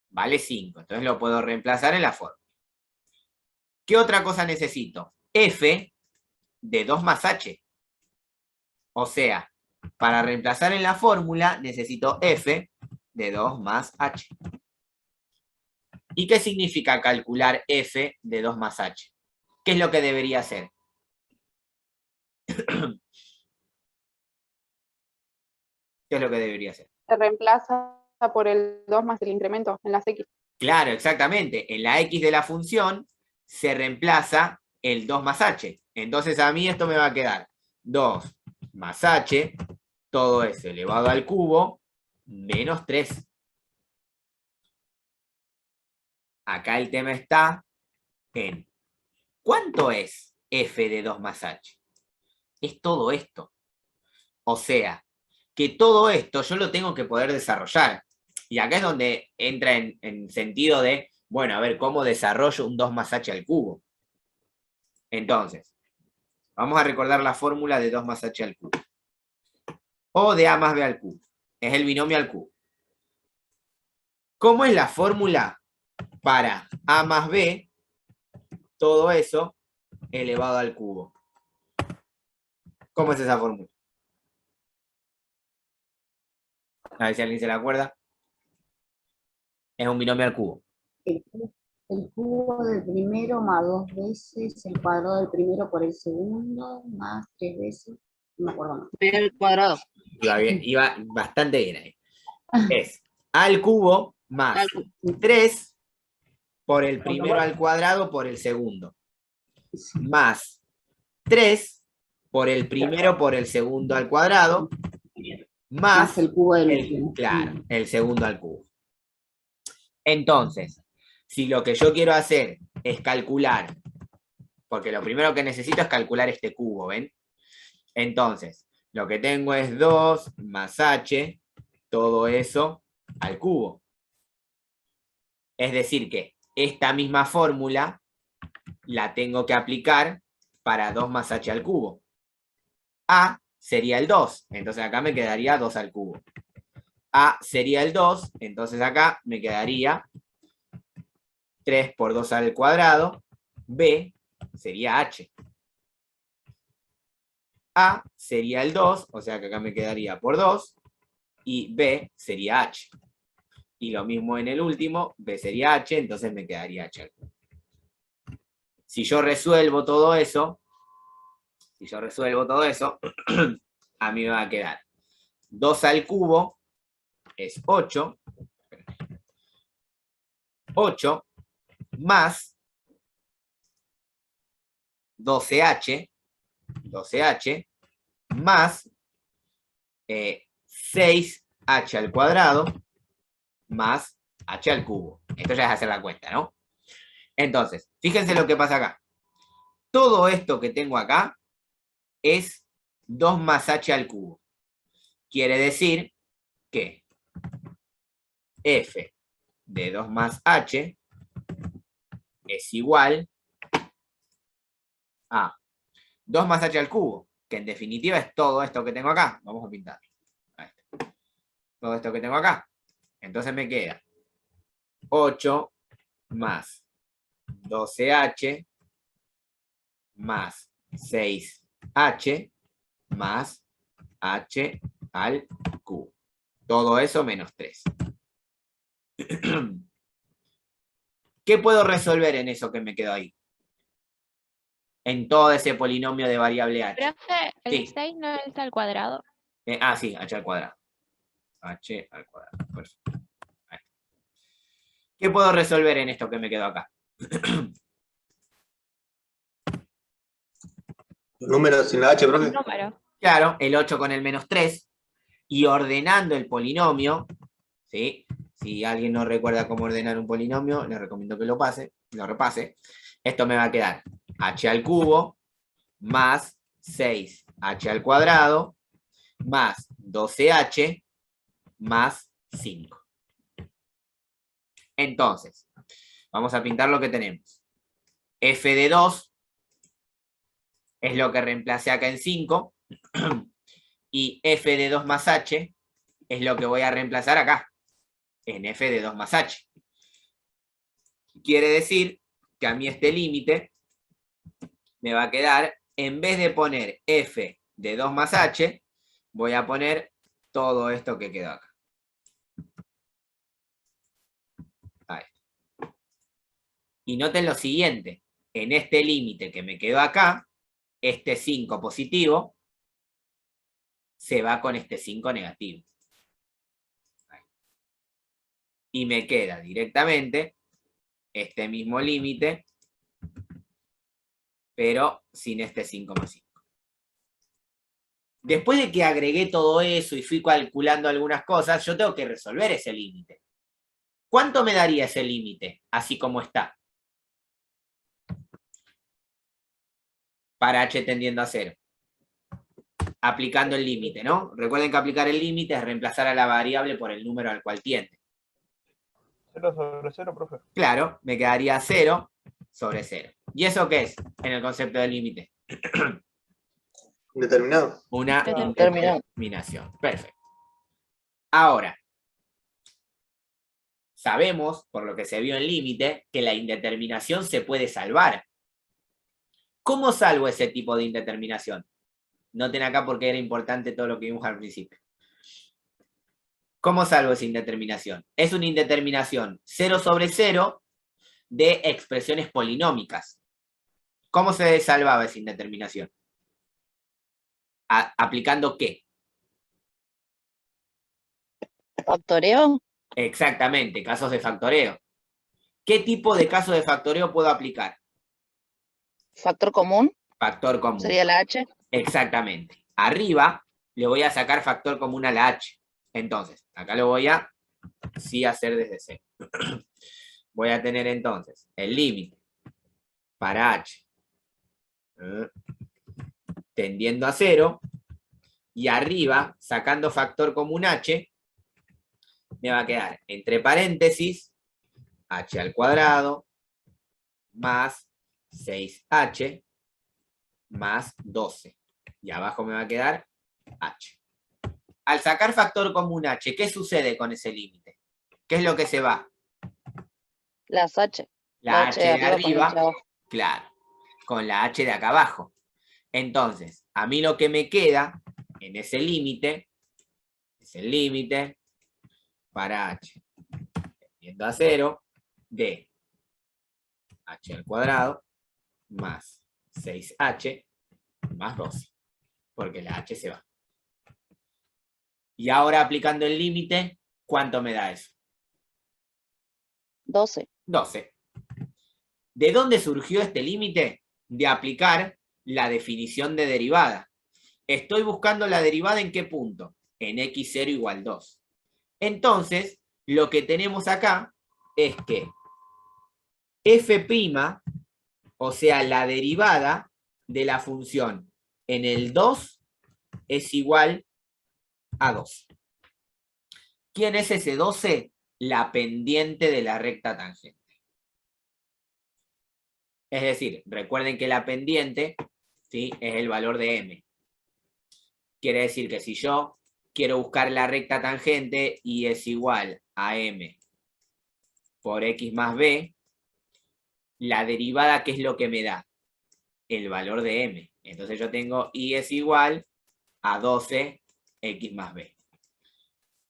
vale 5. Entonces lo puedo reemplazar en la fórmula. ¿Qué otra cosa necesito? F de 2 más h. O sea, para reemplazar en la fórmula necesito f de 2 más h. ¿Y qué significa calcular f de 2 más h? ¿Qué es lo que debería hacer? ¿Qué es lo que debería hacer? Se reemplaza por el 2 más el incremento en las X. Claro, exactamente. En la X de la función se reemplaza el 2 más H. Entonces a mí esto me va a quedar 2 más H, todo eso elevado al cubo, menos 3. Acá el tema está en ¿cuánto es f de 2 más h? Es todo esto. O sea, que todo esto yo lo tengo que poder desarrollar. Y acá es donde entra en sentido de, bueno, a ver, ¿cómo desarrollo un 2 más h al cubo? Entonces, vamos a recordar la fórmula de 2 más h al cubo. O de a más b al cubo. Es el binomio al cubo. ¿Cómo es la fórmula para a más b? Todo eso elevado al cubo. ¿Cómo es esa fórmula? A ver si alguien se la acuerda. Es un binomio al cubo. El cubo del primero más 2 veces el cuadrado del primero por el segundo más 3 veces. No me acuerdo más. El cuadrado. Iba bastante bien ahí. Es a al cubo más 3 por el primero al cuadrado por el segundo. Más 3 por el primero por el segundo al cuadrado. Más el cubo del claro, el segundo al cubo. Entonces, si lo que yo quiero hacer es calcular, porque lo primero que necesito es calcular este cubo, ¿ven? Entonces, lo que tengo es 2 más h, todo eso al cubo. Es decir que esta misma fórmula la tengo que aplicar para 2 más h al cubo. A sería el 2, entonces acá me quedaría 2 al cubo. A sería el 2, entonces acá me quedaría 3 por 2 al cuadrado. B sería h. A sería el 2, o sea que acá me quedaría por 2. Y B sería h. Y lo mismo en el último, B sería h, entonces me quedaría h al cubo. Si yo resuelvo todo eso, a mí me va a quedar 2 al cubo es 8. 8 más 12h más 6h al cuadrado más h al cubo. Esto ya es hacer la cuenta, ¿no? Entonces, fíjense lo que pasa acá. Todo esto que tengo acá es 2 más h al cubo. Quiere decir que f de 2 más h es igual a 2 más h al cubo, que en definitiva es todo esto que tengo acá. Vamos a pintar. Todo esto que tengo acá. Entonces me queda 8 más 12h más 6h más h al cubo. Todo eso menos 3. ¿Qué puedo resolver en eso que me quedó ahí? En todo ese polinomio de variable h. Profe, el Sí. 6 no es al cuadrado. Sí, h al cuadrado. H al cuadrado. Perfecto. Ahí. ¿Qué puedo resolver en esto que me quedó acá? Los números sin la H, Un profe. número. Claro, el 8 con el menos 3. Y ordenando el polinomio, ¿sí? Si alguien no recuerda cómo ordenar un polinomio, les recomiendo que lo repase. Esto me va a quedar h al cubo más 6h al cuadrado más 12h más 5. Entonces, vamos a pintar lo que tenemos. F de 2 es lo que reemplacé acá en 5. Y f de 2 más h es lo que voy a reemplazar acá, en f de 2 más h. Quiere decir que a mí este límite me va a quedar, en vez de poner f de 2 más h, voy a poner todo esto que quedó acá. Ahí. Y noten lo siguiente, en este límite que me quedó acá, este 5 positivo se va con este 5 negativo. Y me queda directamente este mismo límite, pero sin este 5,5. Después de que agregué todo eso y fui calculando algunas cosas, yo tengo que resolver ese límite. ¿Cuánto me daría ese límite, así como está? Para h tendiendo a 0. Aplicando el límite, ¿no? Recuerden que aplicar el límite es reemplazar a la variable por el número al cual tiende. 0 sobre 0, profe. Claro, me quedaría 0 sobre 0. ¿Y eso qué es en el concepto de límite? Determinado. Una Determinado. indeterminación. Perfecto. Ahora, sabemos, por lo que se vio en límite, que la indeterminación se puede salvar. ¿Cómo salvo ese tipo de indeterminación? Noten acá porque era importante todo lo que vimos al principio. ¿Cómo salvo esa indeterminación? Es una indeterminación 0 sobre 0 de expresiones polinómicas. ¿Cómo se salvaba esa indeterminación? ¿Aplicando qué? ¿Factoreo? Exactamente, casos de factoreo. ¿Qué tipo de caso de factoreo puedo aplicar? ¿Factor común? Factor común. ¿Sería la H? Exactamente. Arriba le voy a sacar factor común a la H. Entonces, acá lo voy a sí hacer desde cero. Voy a tener entonces el límite para H tendiendo a 0 y arriba, sacando factor común H, me va a quedar entre paréntesis H al cuadrado más 6H más 12. Y abajo me va a quedar H. Al sacar factor común H, ¿qué sucede con ese límite? ¿Qué es lo que se va? Las H. La H de con H arriba, abajo. claro, con la H de acá abajo. Entonces, a mí lo que me queda en ese límite es el límite para H tendiendo a 0 de H al cuadrado más 6H más 12, porque la H se va. Y ahora aplicando el límite, ¿cuánto me da eso? 12. 12. ¿De dónde surgió este límite? De aplicar la definición de derivada. Estoy buscando la derivada ¿en qué punto? En x0 igual 2. Entonces, lo que tenemos acá es que f', o sea, la derivada de la función en el 2 es igual a 2. ¿Quién es ese 12? La pendiente de la recta tangente. Es decir, recuerden que la pendiente, ¿sí?, es el valor de m. Quiere decir que si yo quiero buscar la recta tangente y es igual a m por x más b, la derivada, ¿qué es lo que me da? El valor de m. Entonces yo tengo y es igual a 12x más b.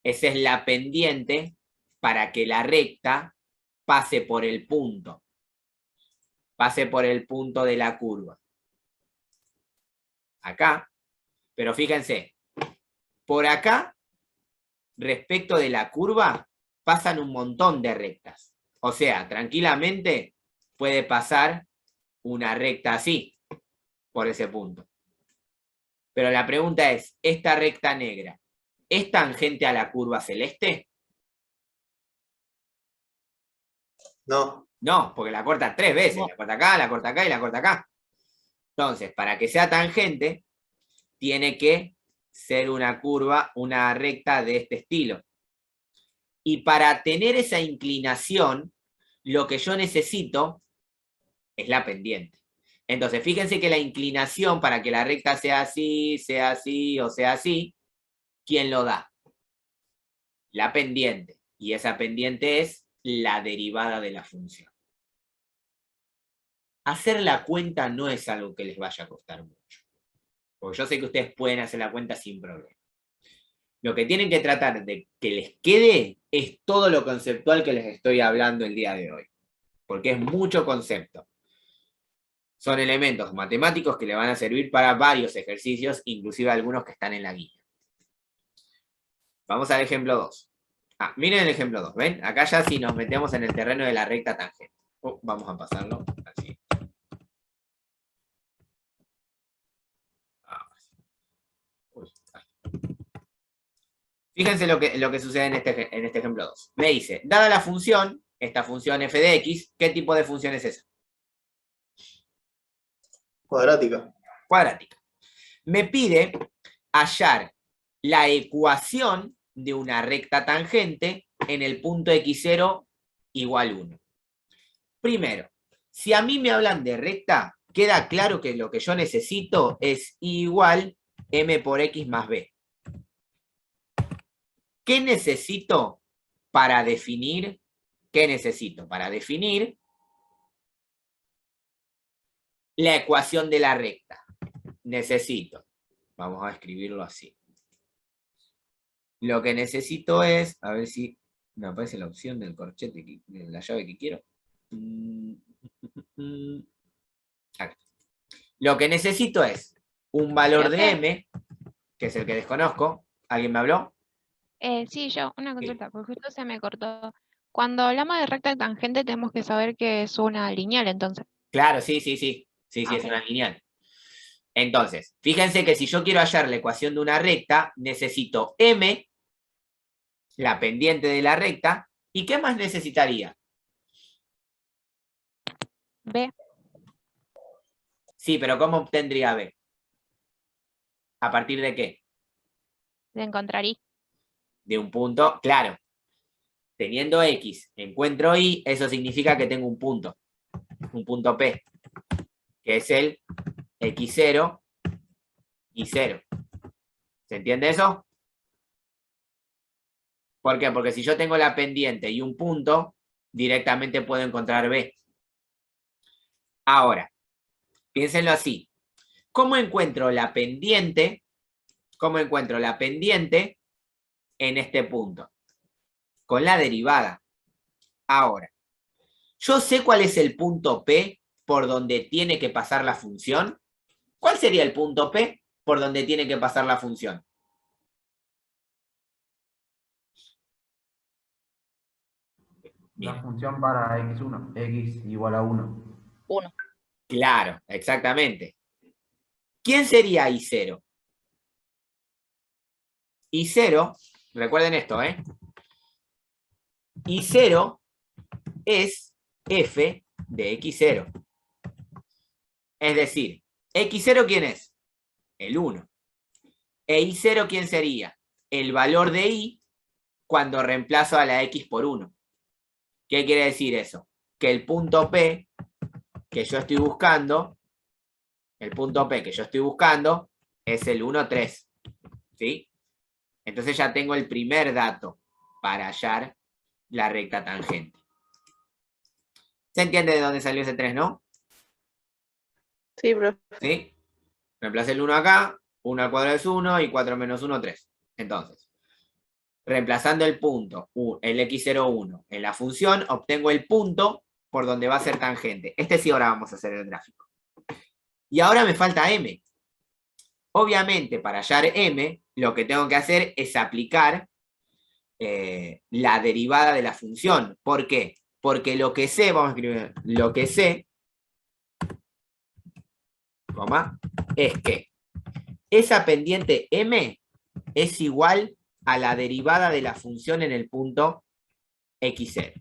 Esa es la pendiente para que la recta pase por el punto. Pase por el punto de la curva. Acá. Pero fíjense, por acá, respecto de la curva, pasan un montón de rectas. O sea, tranquilamente puede pasar una recta así, por ese punto. Pero la pregunta es, ¿esta recta negra es tangente a la curva celeste? No. No, porque la corta 3 veces. No. La corta acá, la corta acá y la corta acá. Entonces, para que sea tangente, tiene que ser una curva, una recta de este estilo. Y para tener esa inclinación, lo que yo necesito es la pendiente. Entonces, fíjense que la inclinación para que la recta sea así o sea así, ¿quién lo da? La pendiente. Y esa pendiente es la derivada de la función. Hacer la cuenta no es algo que les vaya a costar mucho. Porque yo sé que ustedes pueden hacer la cuenta sin problema. Lo que tienen que tratar de que les quede es todo lo conceptual que les estoy hablando el día de hoy. Porque es mucho concepto. Son elementos matemáticos que le van a servir para varios ejercicios, inclusive algunos que están en la guía. Vamos al ejemplo 2. Miren el ejemplo 2, ¿ven? Acá ya si nos metemos en el terreno de la recta tangente. Vamos a pasarlo así. Fíjense lo que sucede en este ejemplo 2. Me dice, dada la función, esta función f de x, ¿qué tipo de función es esa? Cuadrática. Cuadrática. Me pide hallar la ecuación de una recta tangente en el punto x0 igual 1. Primero, si a mí me hablan de recta, queda claro que lo que yo necesito es y igual m por x más b. ¿Qué necesito para definir? ¿Qué necesito para definir la ecuación de la recta? Necesito, vamos a escribirlo así. Lo que necesito es, a ver si me aparece la opción del corchete, de la llave que quiero. Acá. Lo que necesito es un valor de m, que es el que desconozco. ¿Alguien me habló? Sí, yo, una consulta, porque justo se me cortó. Cuando hablamos de recta tangente tenemos que saber que es una lineal, entonces. Claro, sí, es Ok. una lineal. Entonces, fíjense que si yo quiero hallar la ecuación de una recta, necesito m, la pendiente de la recta, ¿y qué más necesitaría? B, Sí, pero ¿cómo obtendría b? ¿A partir de qué? de encontrar I. De un punto, claro. Teniendo x, encuentro y, eso significa que tengo un punto P, que es el x0 y 0. ¿Se entiende eso? ¿Por qué? Porque si yo tengo la pendiente y un punto, directamente puedo encontrar b. Ahora, piénsenlo así. ¿Cómo encuentro la pendiente? ¿Cómo encuentro la pendiente en este punto? Con la derivada. Ahora, ¿yo sé cuál es el punto P por donde tiene que pasar la función? ¿Cuál sería el punto P por donde tiene que pasar la función? La Bien. función para x1, x igual a 1. 1. Claro, exactamente. ¿Quién sería I0? I0, recuerden esto, ¿eh? I0 es f de x0. Es decir, x0 ¿quién es? El 1. E I0 ¿quién sería? El valor de I cuando reemplazo a la x por 1. ¿Qué quiere decir eso? Que el punto P que yo estoy buscando, es el 1, 3. ¿Sí? Entonces ya tengo el primer dato para hallar la recta tangente. ¿Se entiende de dónde salió ese 3, no? Sí, profe. ¿Sí? Reemplacé el 1 acá, 1 al cuadrado es 1 y 4 menos 1, 3. Entonces, reemplazando el punto, el x01 en la función, obtengo el punto por donde va a ser tangente. Este sí ahora vamos a hacer el gráfico. Y ahora me falta m. Obviamente, para hallar m, lo que tengo que hacer es aplicar la derivada de la función. ¿Por qué? Porque lo que sé, vamos a escribir, lo que sé, es que esa pendiente m es igual a la derivada de la función en el punto x0.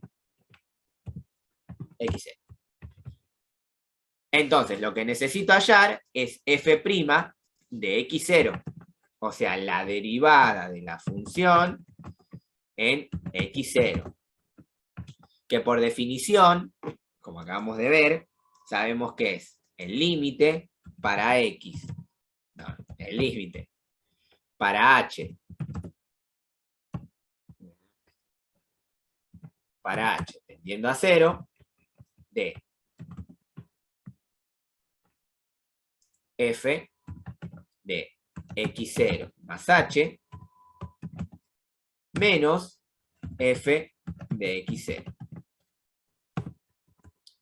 Entonces, lo que necesito hallar es f' de x0, o sea, la derivada de la función en x0, que por definición, como acabamos de ver, sabemos que es el límite para x, no, el límite para h, tendiendo a 0, de f de x0 más h menos f de x0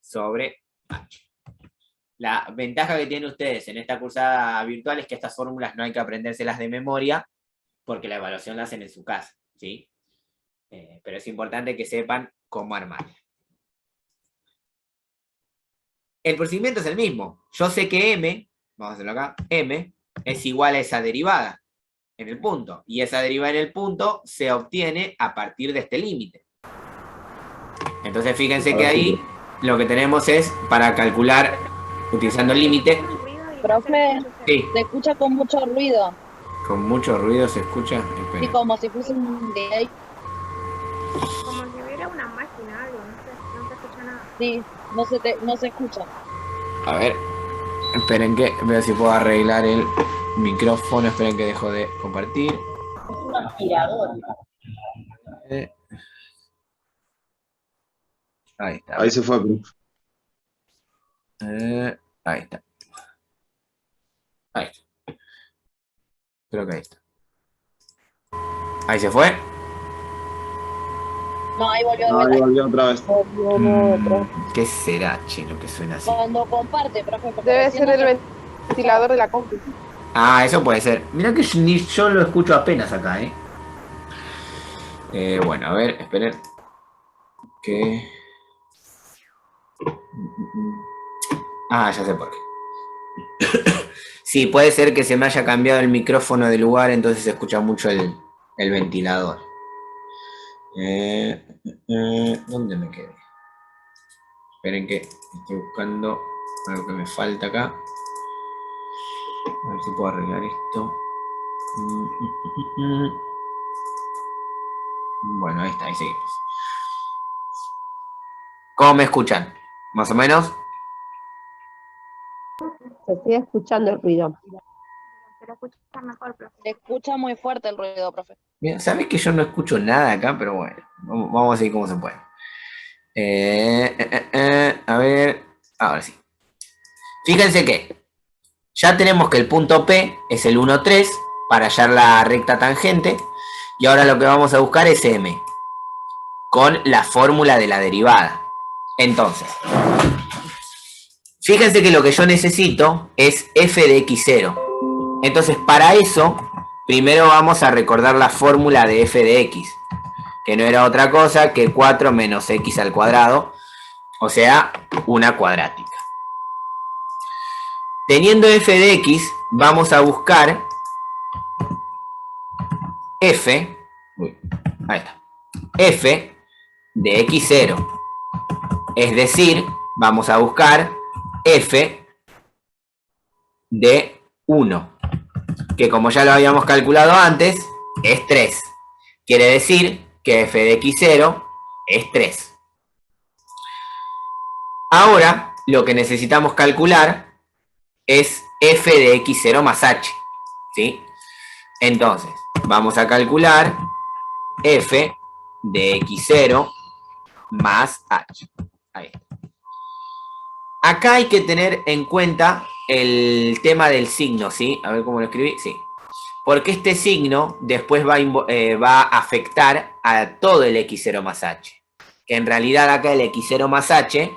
sobre h. La ventaja que tienen ustedes en esta cursada virtual es que estas fórmulas no hay que aprendérselas de memoria porque la evaluación la hacen en su casa, ¿sí? Pero es importante que sepan cómo armarla. El procedimiento es el mismo. Yo sé que m, vamos a hacerlo acá, m es igual a esa derivada en el punto. Y esa derivada en el punto se obtiene a partir de este límite. Entonces fíjense que ahí lo que tenemos es, para calcular, utilizando el límite. Profe, Sí, se escucha con mucho ruido. con mucho ruido se escucha. Espera. Sí, como si fuese un delay. Como si hubiera una máquina, algo, no se escucha nada. Sí, no se escucha. A ver, esperen que veo si puedo arreglar el micrófono. Esperen que dejo de compartir. Es un aspirador. Ahí está. Ahí se fue, profe. Ahí está. Ahí está. Creo que ahí está. Ahí se fue. No, ahí volvió de No, ahí vuelta. volvió otra vez. ¿Qué será, chino, que suena así? Cuando comparte, profe. porque Debe recién ser no el se- ventilador de la compu. Ah, eso puede ser. Mirá que ni yo lo escucho apenas acá, ¿eh? Bueno, a ver, esperen. ¿Qué? Ah, ya sé por qué. Sí, puede ser que se me haya cambiado el micrófono de lugar, entonces se escucha mucho el ventilador. ¿Dónde me quedé? Esperen que estoy buscando algo que me falta acá. A ver si puedo arreglar esto. Bueno, ahí está, ahí seguimos. ¿Cómo me escuchan? ¿Más o menos? Se sigue escuchando el ruido. Se lo escucha mejor, profe. Se escucha muy fuerte el ruido, profe. Bien, sabes que yo no escucho nada acá, pero bueno, vamos a seguir como se puede. A ver, ahora sí. Fíjense que ya tenemos que el punto P es el 1, 3 para hallar la recta tangente. Y ahora lo que vamos a buscar es M con la fórmula de la derivada. Entonces, fíjense que lo que yo necesito es f de x0. Entonces, para eso, primero vamos a recordar la fórmula de f de x, que no era otra cosa que 4 menos x al cuadrado, o sea, una cuadrática. Teniendo f de x, vamos a buscar f, ahí está, f de x0. Es decir, vamos a buscar f de 1, que como ya lo habíamos calculado antes, es 3. Quiere decir que f de x0 es 3. Ahora, lo que necesitamos calcular es f de x0 más h, ¿sí? Entonces, vamos a calcular f de x0 más h. Ahí está. Acá hay que tener en cuenta el tema del signo, ¿sí? A ver cómo lo escribí, sí. Porque este signo después va a afectar a todo el x0 más h. Que en realidad acá el x0 más h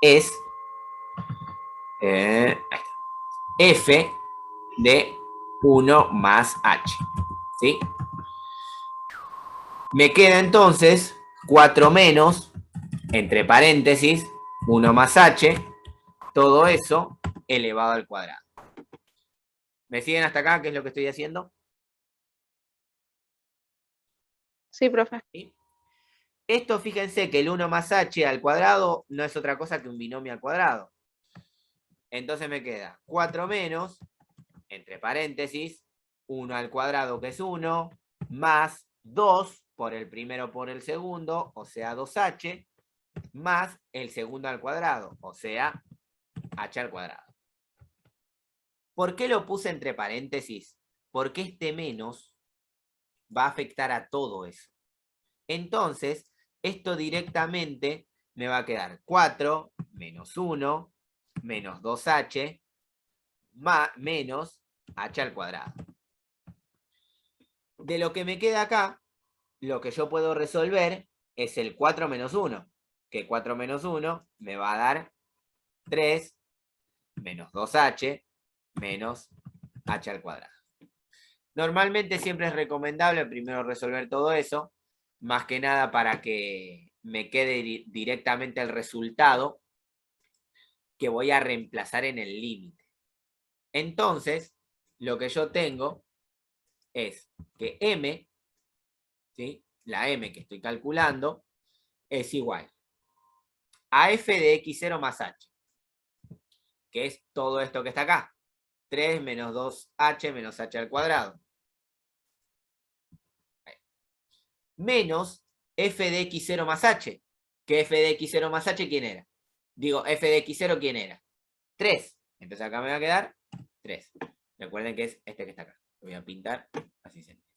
es ahí está, f de 1 más h, ¿sí? Me queda entonces 4 menos, entre paréntesis, 1 más h, todo eso elevado al cuadrado. ¿Me siguen hasta acá? ¿Qué es lo que estoy haciendo? Sí, profe. ¿Sí? Esto, fíjense que el 1 más h al cuadrado no es otra cosa que un binomio al cuadrado. Entonces me queda 4 menos, entre paréntesis, 1 al cuadrado que es 1, más 2 por el primero por el segundo, o sea 2h, más el segundo al cuadrado, o sea h al cuadrado. ¿Por qué lo puse entre paréntesis? Porque este menos va a afectar a todo eso. Entonces, esto directamente me va a quedar 4 menos 1 menos 2h menos h al cuadrado. De lo que me queda acá, lo que yo puedo resolver es el 4 menos 1, que 4 menos 1 me va a dar 3 menos 2h menos h al cuadrado. Normalmente siempre es recomendable primero resolver todo eso, más que nada para que me quede directamente el resultado que voy a reemplazar en el límite. Entonces, lo que yo tengo es que m, ¿sí? La m que estoy calculando, es igual a f de x0 más h, que es todo esto que está acá. 3 menos 2h menos h al cuadrado. Menos f de x0 más h. Que f de x0 más h, ¿quién era? Digo, f de x0, ¿quién era? 3. Entonces acá me va a quedar 3. Recuerden que es este que está acá. Lo voy a pintar, así se entiende.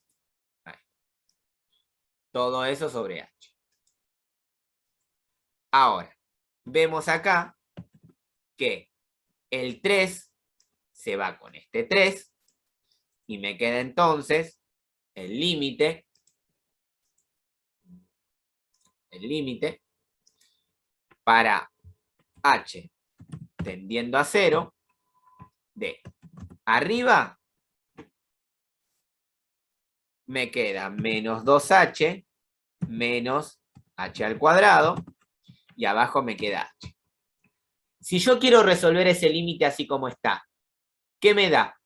Ahí. Todo eso sobre h. Ahora, vemos acá que el 3 se va con este 3 y me queda entonces el límite para h tendiendo a 0 de arriba me queda menos 2h menos h al cuadrado y abajo me queda h. Si yo quiero resolver ese límite así como está, ¿qué me da?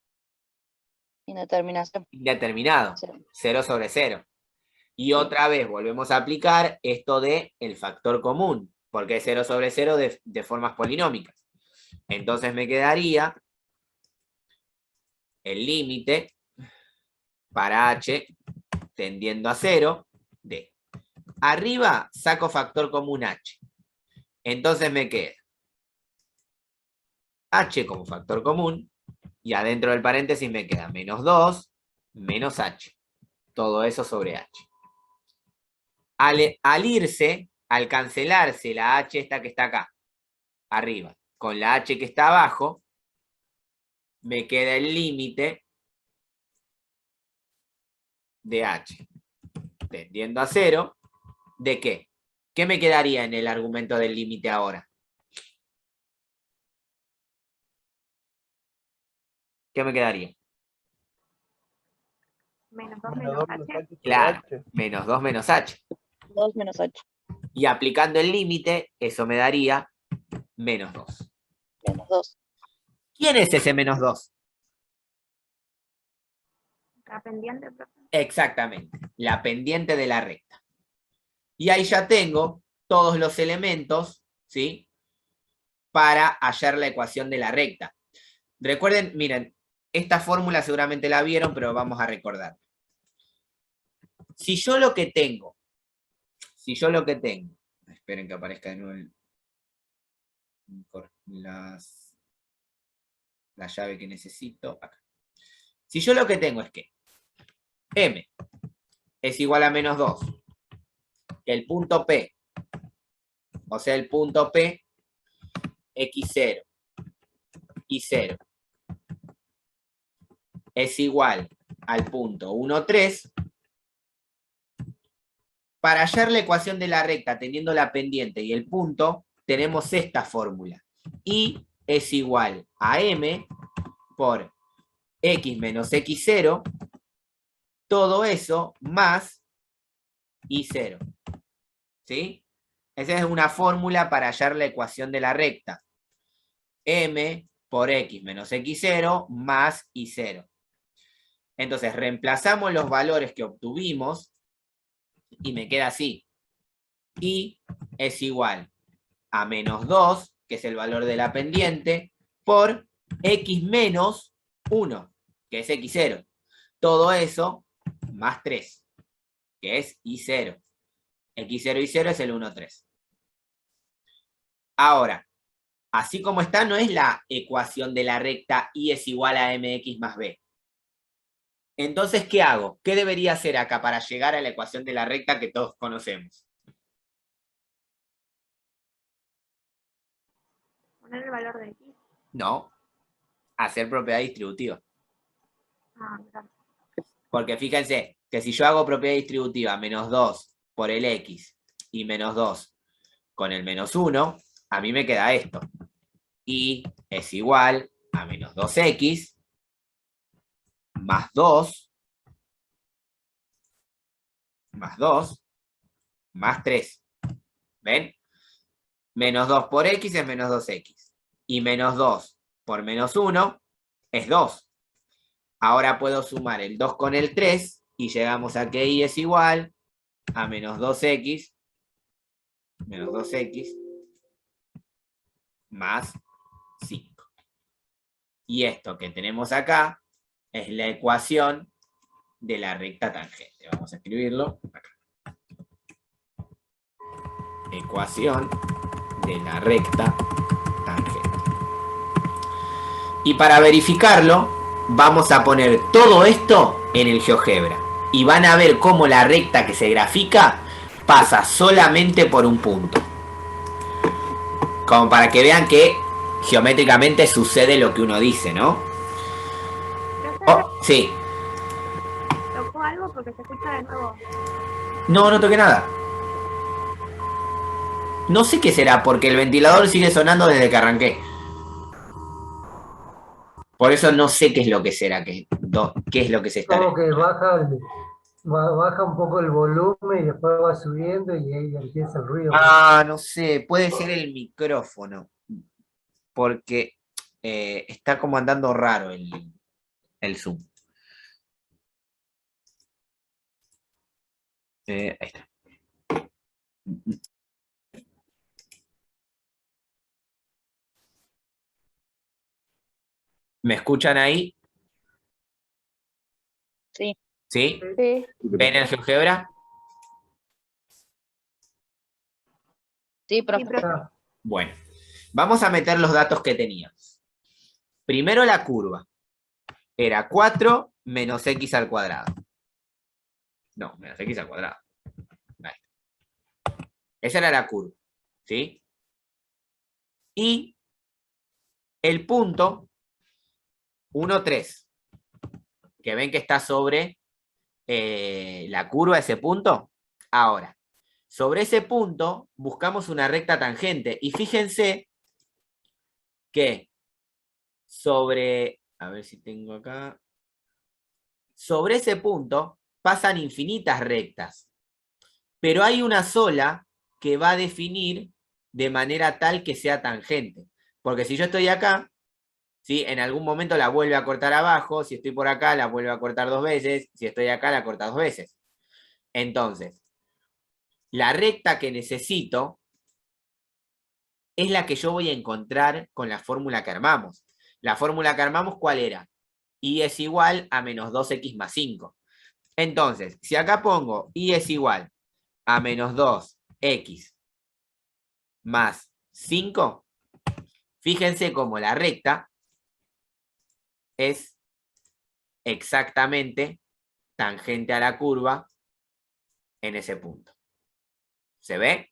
Indeterminación. Indeterminado. 0 sobre 0. Y otra vez volvemos a aplicar esto de el factor común, porque es 0 sobre 0 de formas polinómicas. Entonces me quedaría el límite para h tendiendo a 0 de arriba saco factor común h. Entonces me queda h como factor común y adentro del paréntesis me queda menos 2 menos h. Todo eso sobre h. Al irse, al cancelarse la h esta que está acá, arriba, con la h que está abajo, me queda el límite de h tendiendo a 0, ¿de qué? ¿Qué me quedaría en el argumento del límite ahora? ¿Qué me quedaría? Menos 2 Menos menos 2 menos h. h sobre Claro, h. menos 2 menos h. 2 menos h. Y aplicando el límite, eso me daría menos 2. Menos 2. ¿Quién es ese menos 2? La pendiente, profe. Exactamente, la pendiente de la recta. Y ahí ya tengo todos los elementos, ¿sí? Para hallar la ecuación de la recta. Recuerden, miren, esta fórmula seguramente la vieron, pero vamos a recordar. Si yo lo que tengo, esperen que aparezca de nuevo la llave que necesito acá. Si yo lo que tengo es que m es igual a menos 2, que el punto P, o sea, el punto P, x0 y 0, es igual al punto 1, 3, para hallar la ecuación de la recta teniendo la pendiente y el punto, tenemos esta fórmula. Y es igual a m por x menos x0, todo eso más y0. ¿Sí? Esa es una fórmula para hallar la ecuación de la recta. M por x menos x0 más y0. Entonces reemplazamos los valores que obtuvimos y me queda así. Y es igual a menos 2, que es el valor de la pendiente, por x menos 1, que es x0. Todo eso más 3, que es y0. x0 y 0 es el 1, 3. Ahora, así como está, no es la ecuación de la recta y es igual a mx más b. Entonces, ¿qué hago? ¿Qué debería hacer acá para llegar a la ecuación de la recta que todos conocemos? Poner el valor de x. No, hacer propiedad distributiva. Ah, claro. Porque fíjense que si yo hago propiedad distributiva menos 2 por el x y menos 2 con el menos 1, a mí me queda esto. Y es igual a menos 2x más 2 más 3. ¿Ven? Menos 2 por x es menos 2x. Y menos 2 por menos 1 es 2. Ahora puedo sumar el 2 con el 3 y llegamos a que y es igual a menos 2x más 5. Y esto que tenemos acá es la ecuación de la recta tangente. Vamos a escribirlo acá. Ecuación de la recta tangente. Y para verificarlo, vamos a poner todo esto en el GeoGebra. Y van a ver cómo la recta que se grafica pasa solamente por un punto. Como para que vean que geométricamente sucede lo que uno dice, ¿no? Oh, sí. ¿Tocó algo? Porque se escucha de nuevo. No, no toqué nada. No sé qué será, porque el ventilador sigue sonando desde que arranqué. Por eso no sé qué es lo que será, qué es lo que se está. Como que baja un poco el volumen y después va subiendo y ahí empieza el ruido. Ah, no sé, puede ser el micrófono. Porque está como andando raro el Zoom. Ahí está. ¿Me escuchan ahí? Sí. ¿Sí? Sí. ¿Ven el GeoGebra? Sí, profe. Sí, profe. Bueno, vamos a meter los datos que teníamos. Primero la curva. Era 4 menos x al cuadrado. No, menos x al cuadrado. Ahí. Esa era la curva. ¿Sí? Y el punto 1, 3. Que ven que está sobre la curva ese punto. Ahora, sobre ese punto buscamos una recta tangente. Y fíjense que sobre... A ver si tengo acá. Sobre ese punto pasan infinitas rectas. Pero hay una sola que va a definir de manera tal que sea tangente. Porque si yo estoy acá, ¿sí? En algún momento la vuelve a cortar abajo. Si estoy por acá, la vuelve a cortar 2 veces. Si estoy acá, la corta 2 veces. Entonces, la recta que necesito es la que yo voy a encontrar con la fórmula que armamos. La fórmula que armamos, ¿cuál era? Y es igual a menos 2x más 5. Entonces, si acá pongo y es igual a menos 2x más 5, fíjense cómo la recta es exactamente tangente a la curva en ese punto. ¿Se ve?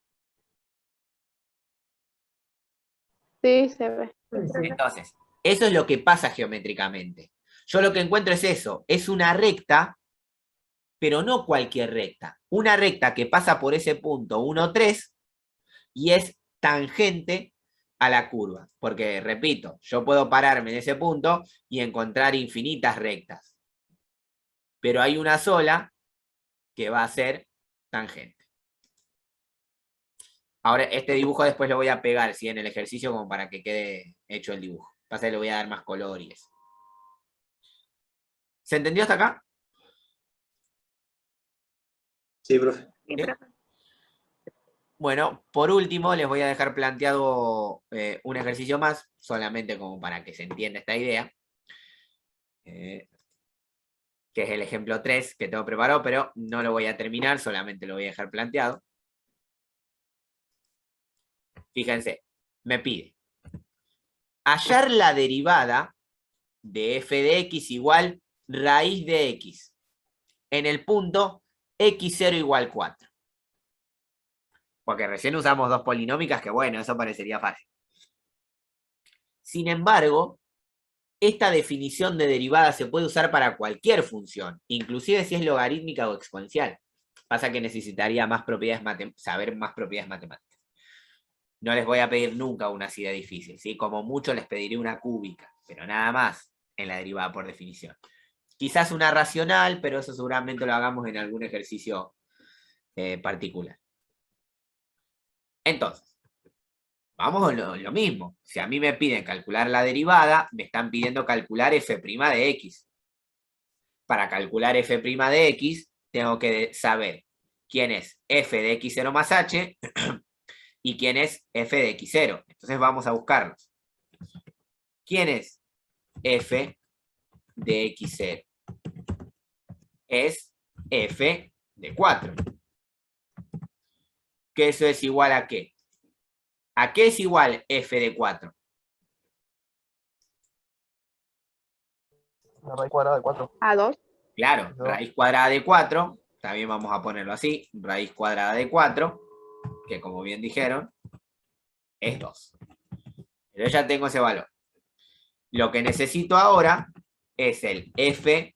Sí, se ve. Entonces, eso es lo que pasa geométricamente. Yo lo que encuentro es eso, es una recta, pero no cualquier recta. Una recta que pasa por ese punto 1, 3 y es tangente a la curva. Porque, repito, yo puedo pararme en ese punto y encontrar infinitas rectas. Pero hay una sola que va a ser tangente. Ahora, este dibujo después lo voy a pegar, ¿sí? En el ejercicio como para que quede hecho el dibujo. Pasa que le voy a dar más color y eso. ¿Se entendió hasta acá? Sí, profe. Sí, ¿Bien? profe. Bueno, por último les voy a dejar planteado un ejercicio más, solamente como para que se entienda esta idea. Que es el ejemplo 3 que tengo preparado, pero no lo voy a terminar, solamente lo voy a dejar planteado. Fíjense, me pide hallar la derivada de f de x igual raíz de x en el punto x0 igual 4. Porque recién usamos dos polinómicas que bueno, eso parecería fácil. Sin embargo, esta definición de derivada se puede usar para cualquier función, inclusive si es logarítmica o exponencial. Pasa que necesitaría más propiedades saber más propiedades matemáticas. No les voy a pedir nunca una así de difícil, ¿sí? Como mucho les pediré una cúbica, pero nada más en la derivada por definición. Quizás una racional, pero eso seguramente lo hagamos en algún ejercicio particular. Entonces, vamos a lo mismo. Si a mí me piden calcular la derivada, me están pidiendo calcular f' de x. Para calcular f' de x, tengo que saber quién es f de x0 más h y quién es f de x0. Entonces vamos a buscarlos. ¿Quién es f de x0? Es f de 4. ¿Que eso es igual a qué? ¿A qué es igual f de 4? La raíz cuadrada de 4. A 2. Claro, Eso. raíz cuadrada de 4, también vamos a ponerlo así, raíz cuadrada de 4, que como bien dijeron, es 2. Pero ya tengo ese valor. Lo que necesito ahora es el f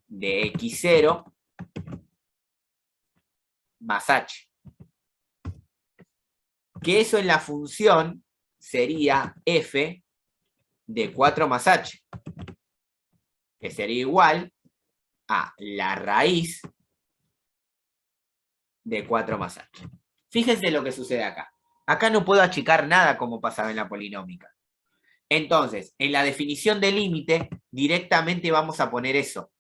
de x0 más h. Que eso en la función sería f de 4 más h. Que sería igual a la raíz de 4 más h. Fíjense lo que sucede acá. Acá no puedo achicar nada como pasaba en la polinómica. Entonces, en la definición de límite, directamente vamos a poner eso.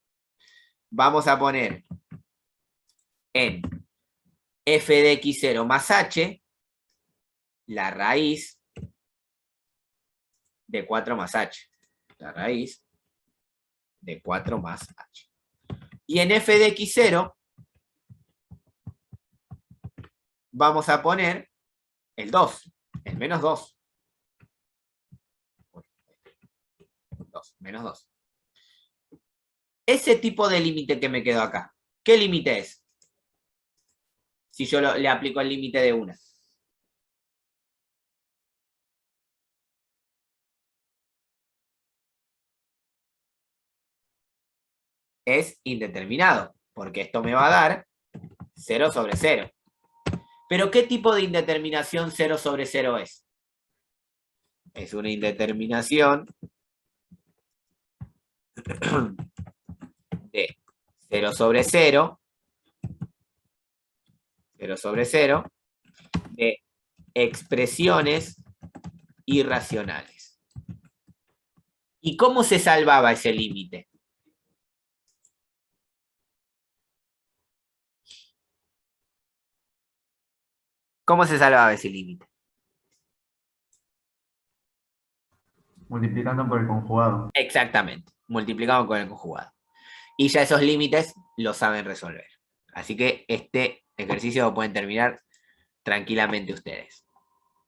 Vamos a poner en f de x0 más h, la raíz de 4 más h. La raíz de 4 más h. Y en f de x0 vamos a poner el 2, el menos 2. 2, menos 2. Ese tipo de límite que me quedó acá, ¿qué límite es? Si yo le aplico el límite de una. Es indeterminado, porque esto me va a dar 0 sobre 0. ¿Pero qué tipo de indeterminación 0 sobre 0 es? Es una indeterminación de 0 sobre 0, 0 sobre 0, de expresiones irracionales. ¿Y cómo se salvaba ese límite? ¿Cómo se salvaba ese límite? Multiplicando por el conjugado. Exactamente, multiplicado con el conjugado. Y ya esos límites los saben resolver. Así que este ejercicio lo pueden terminar tranquilamente ustedes.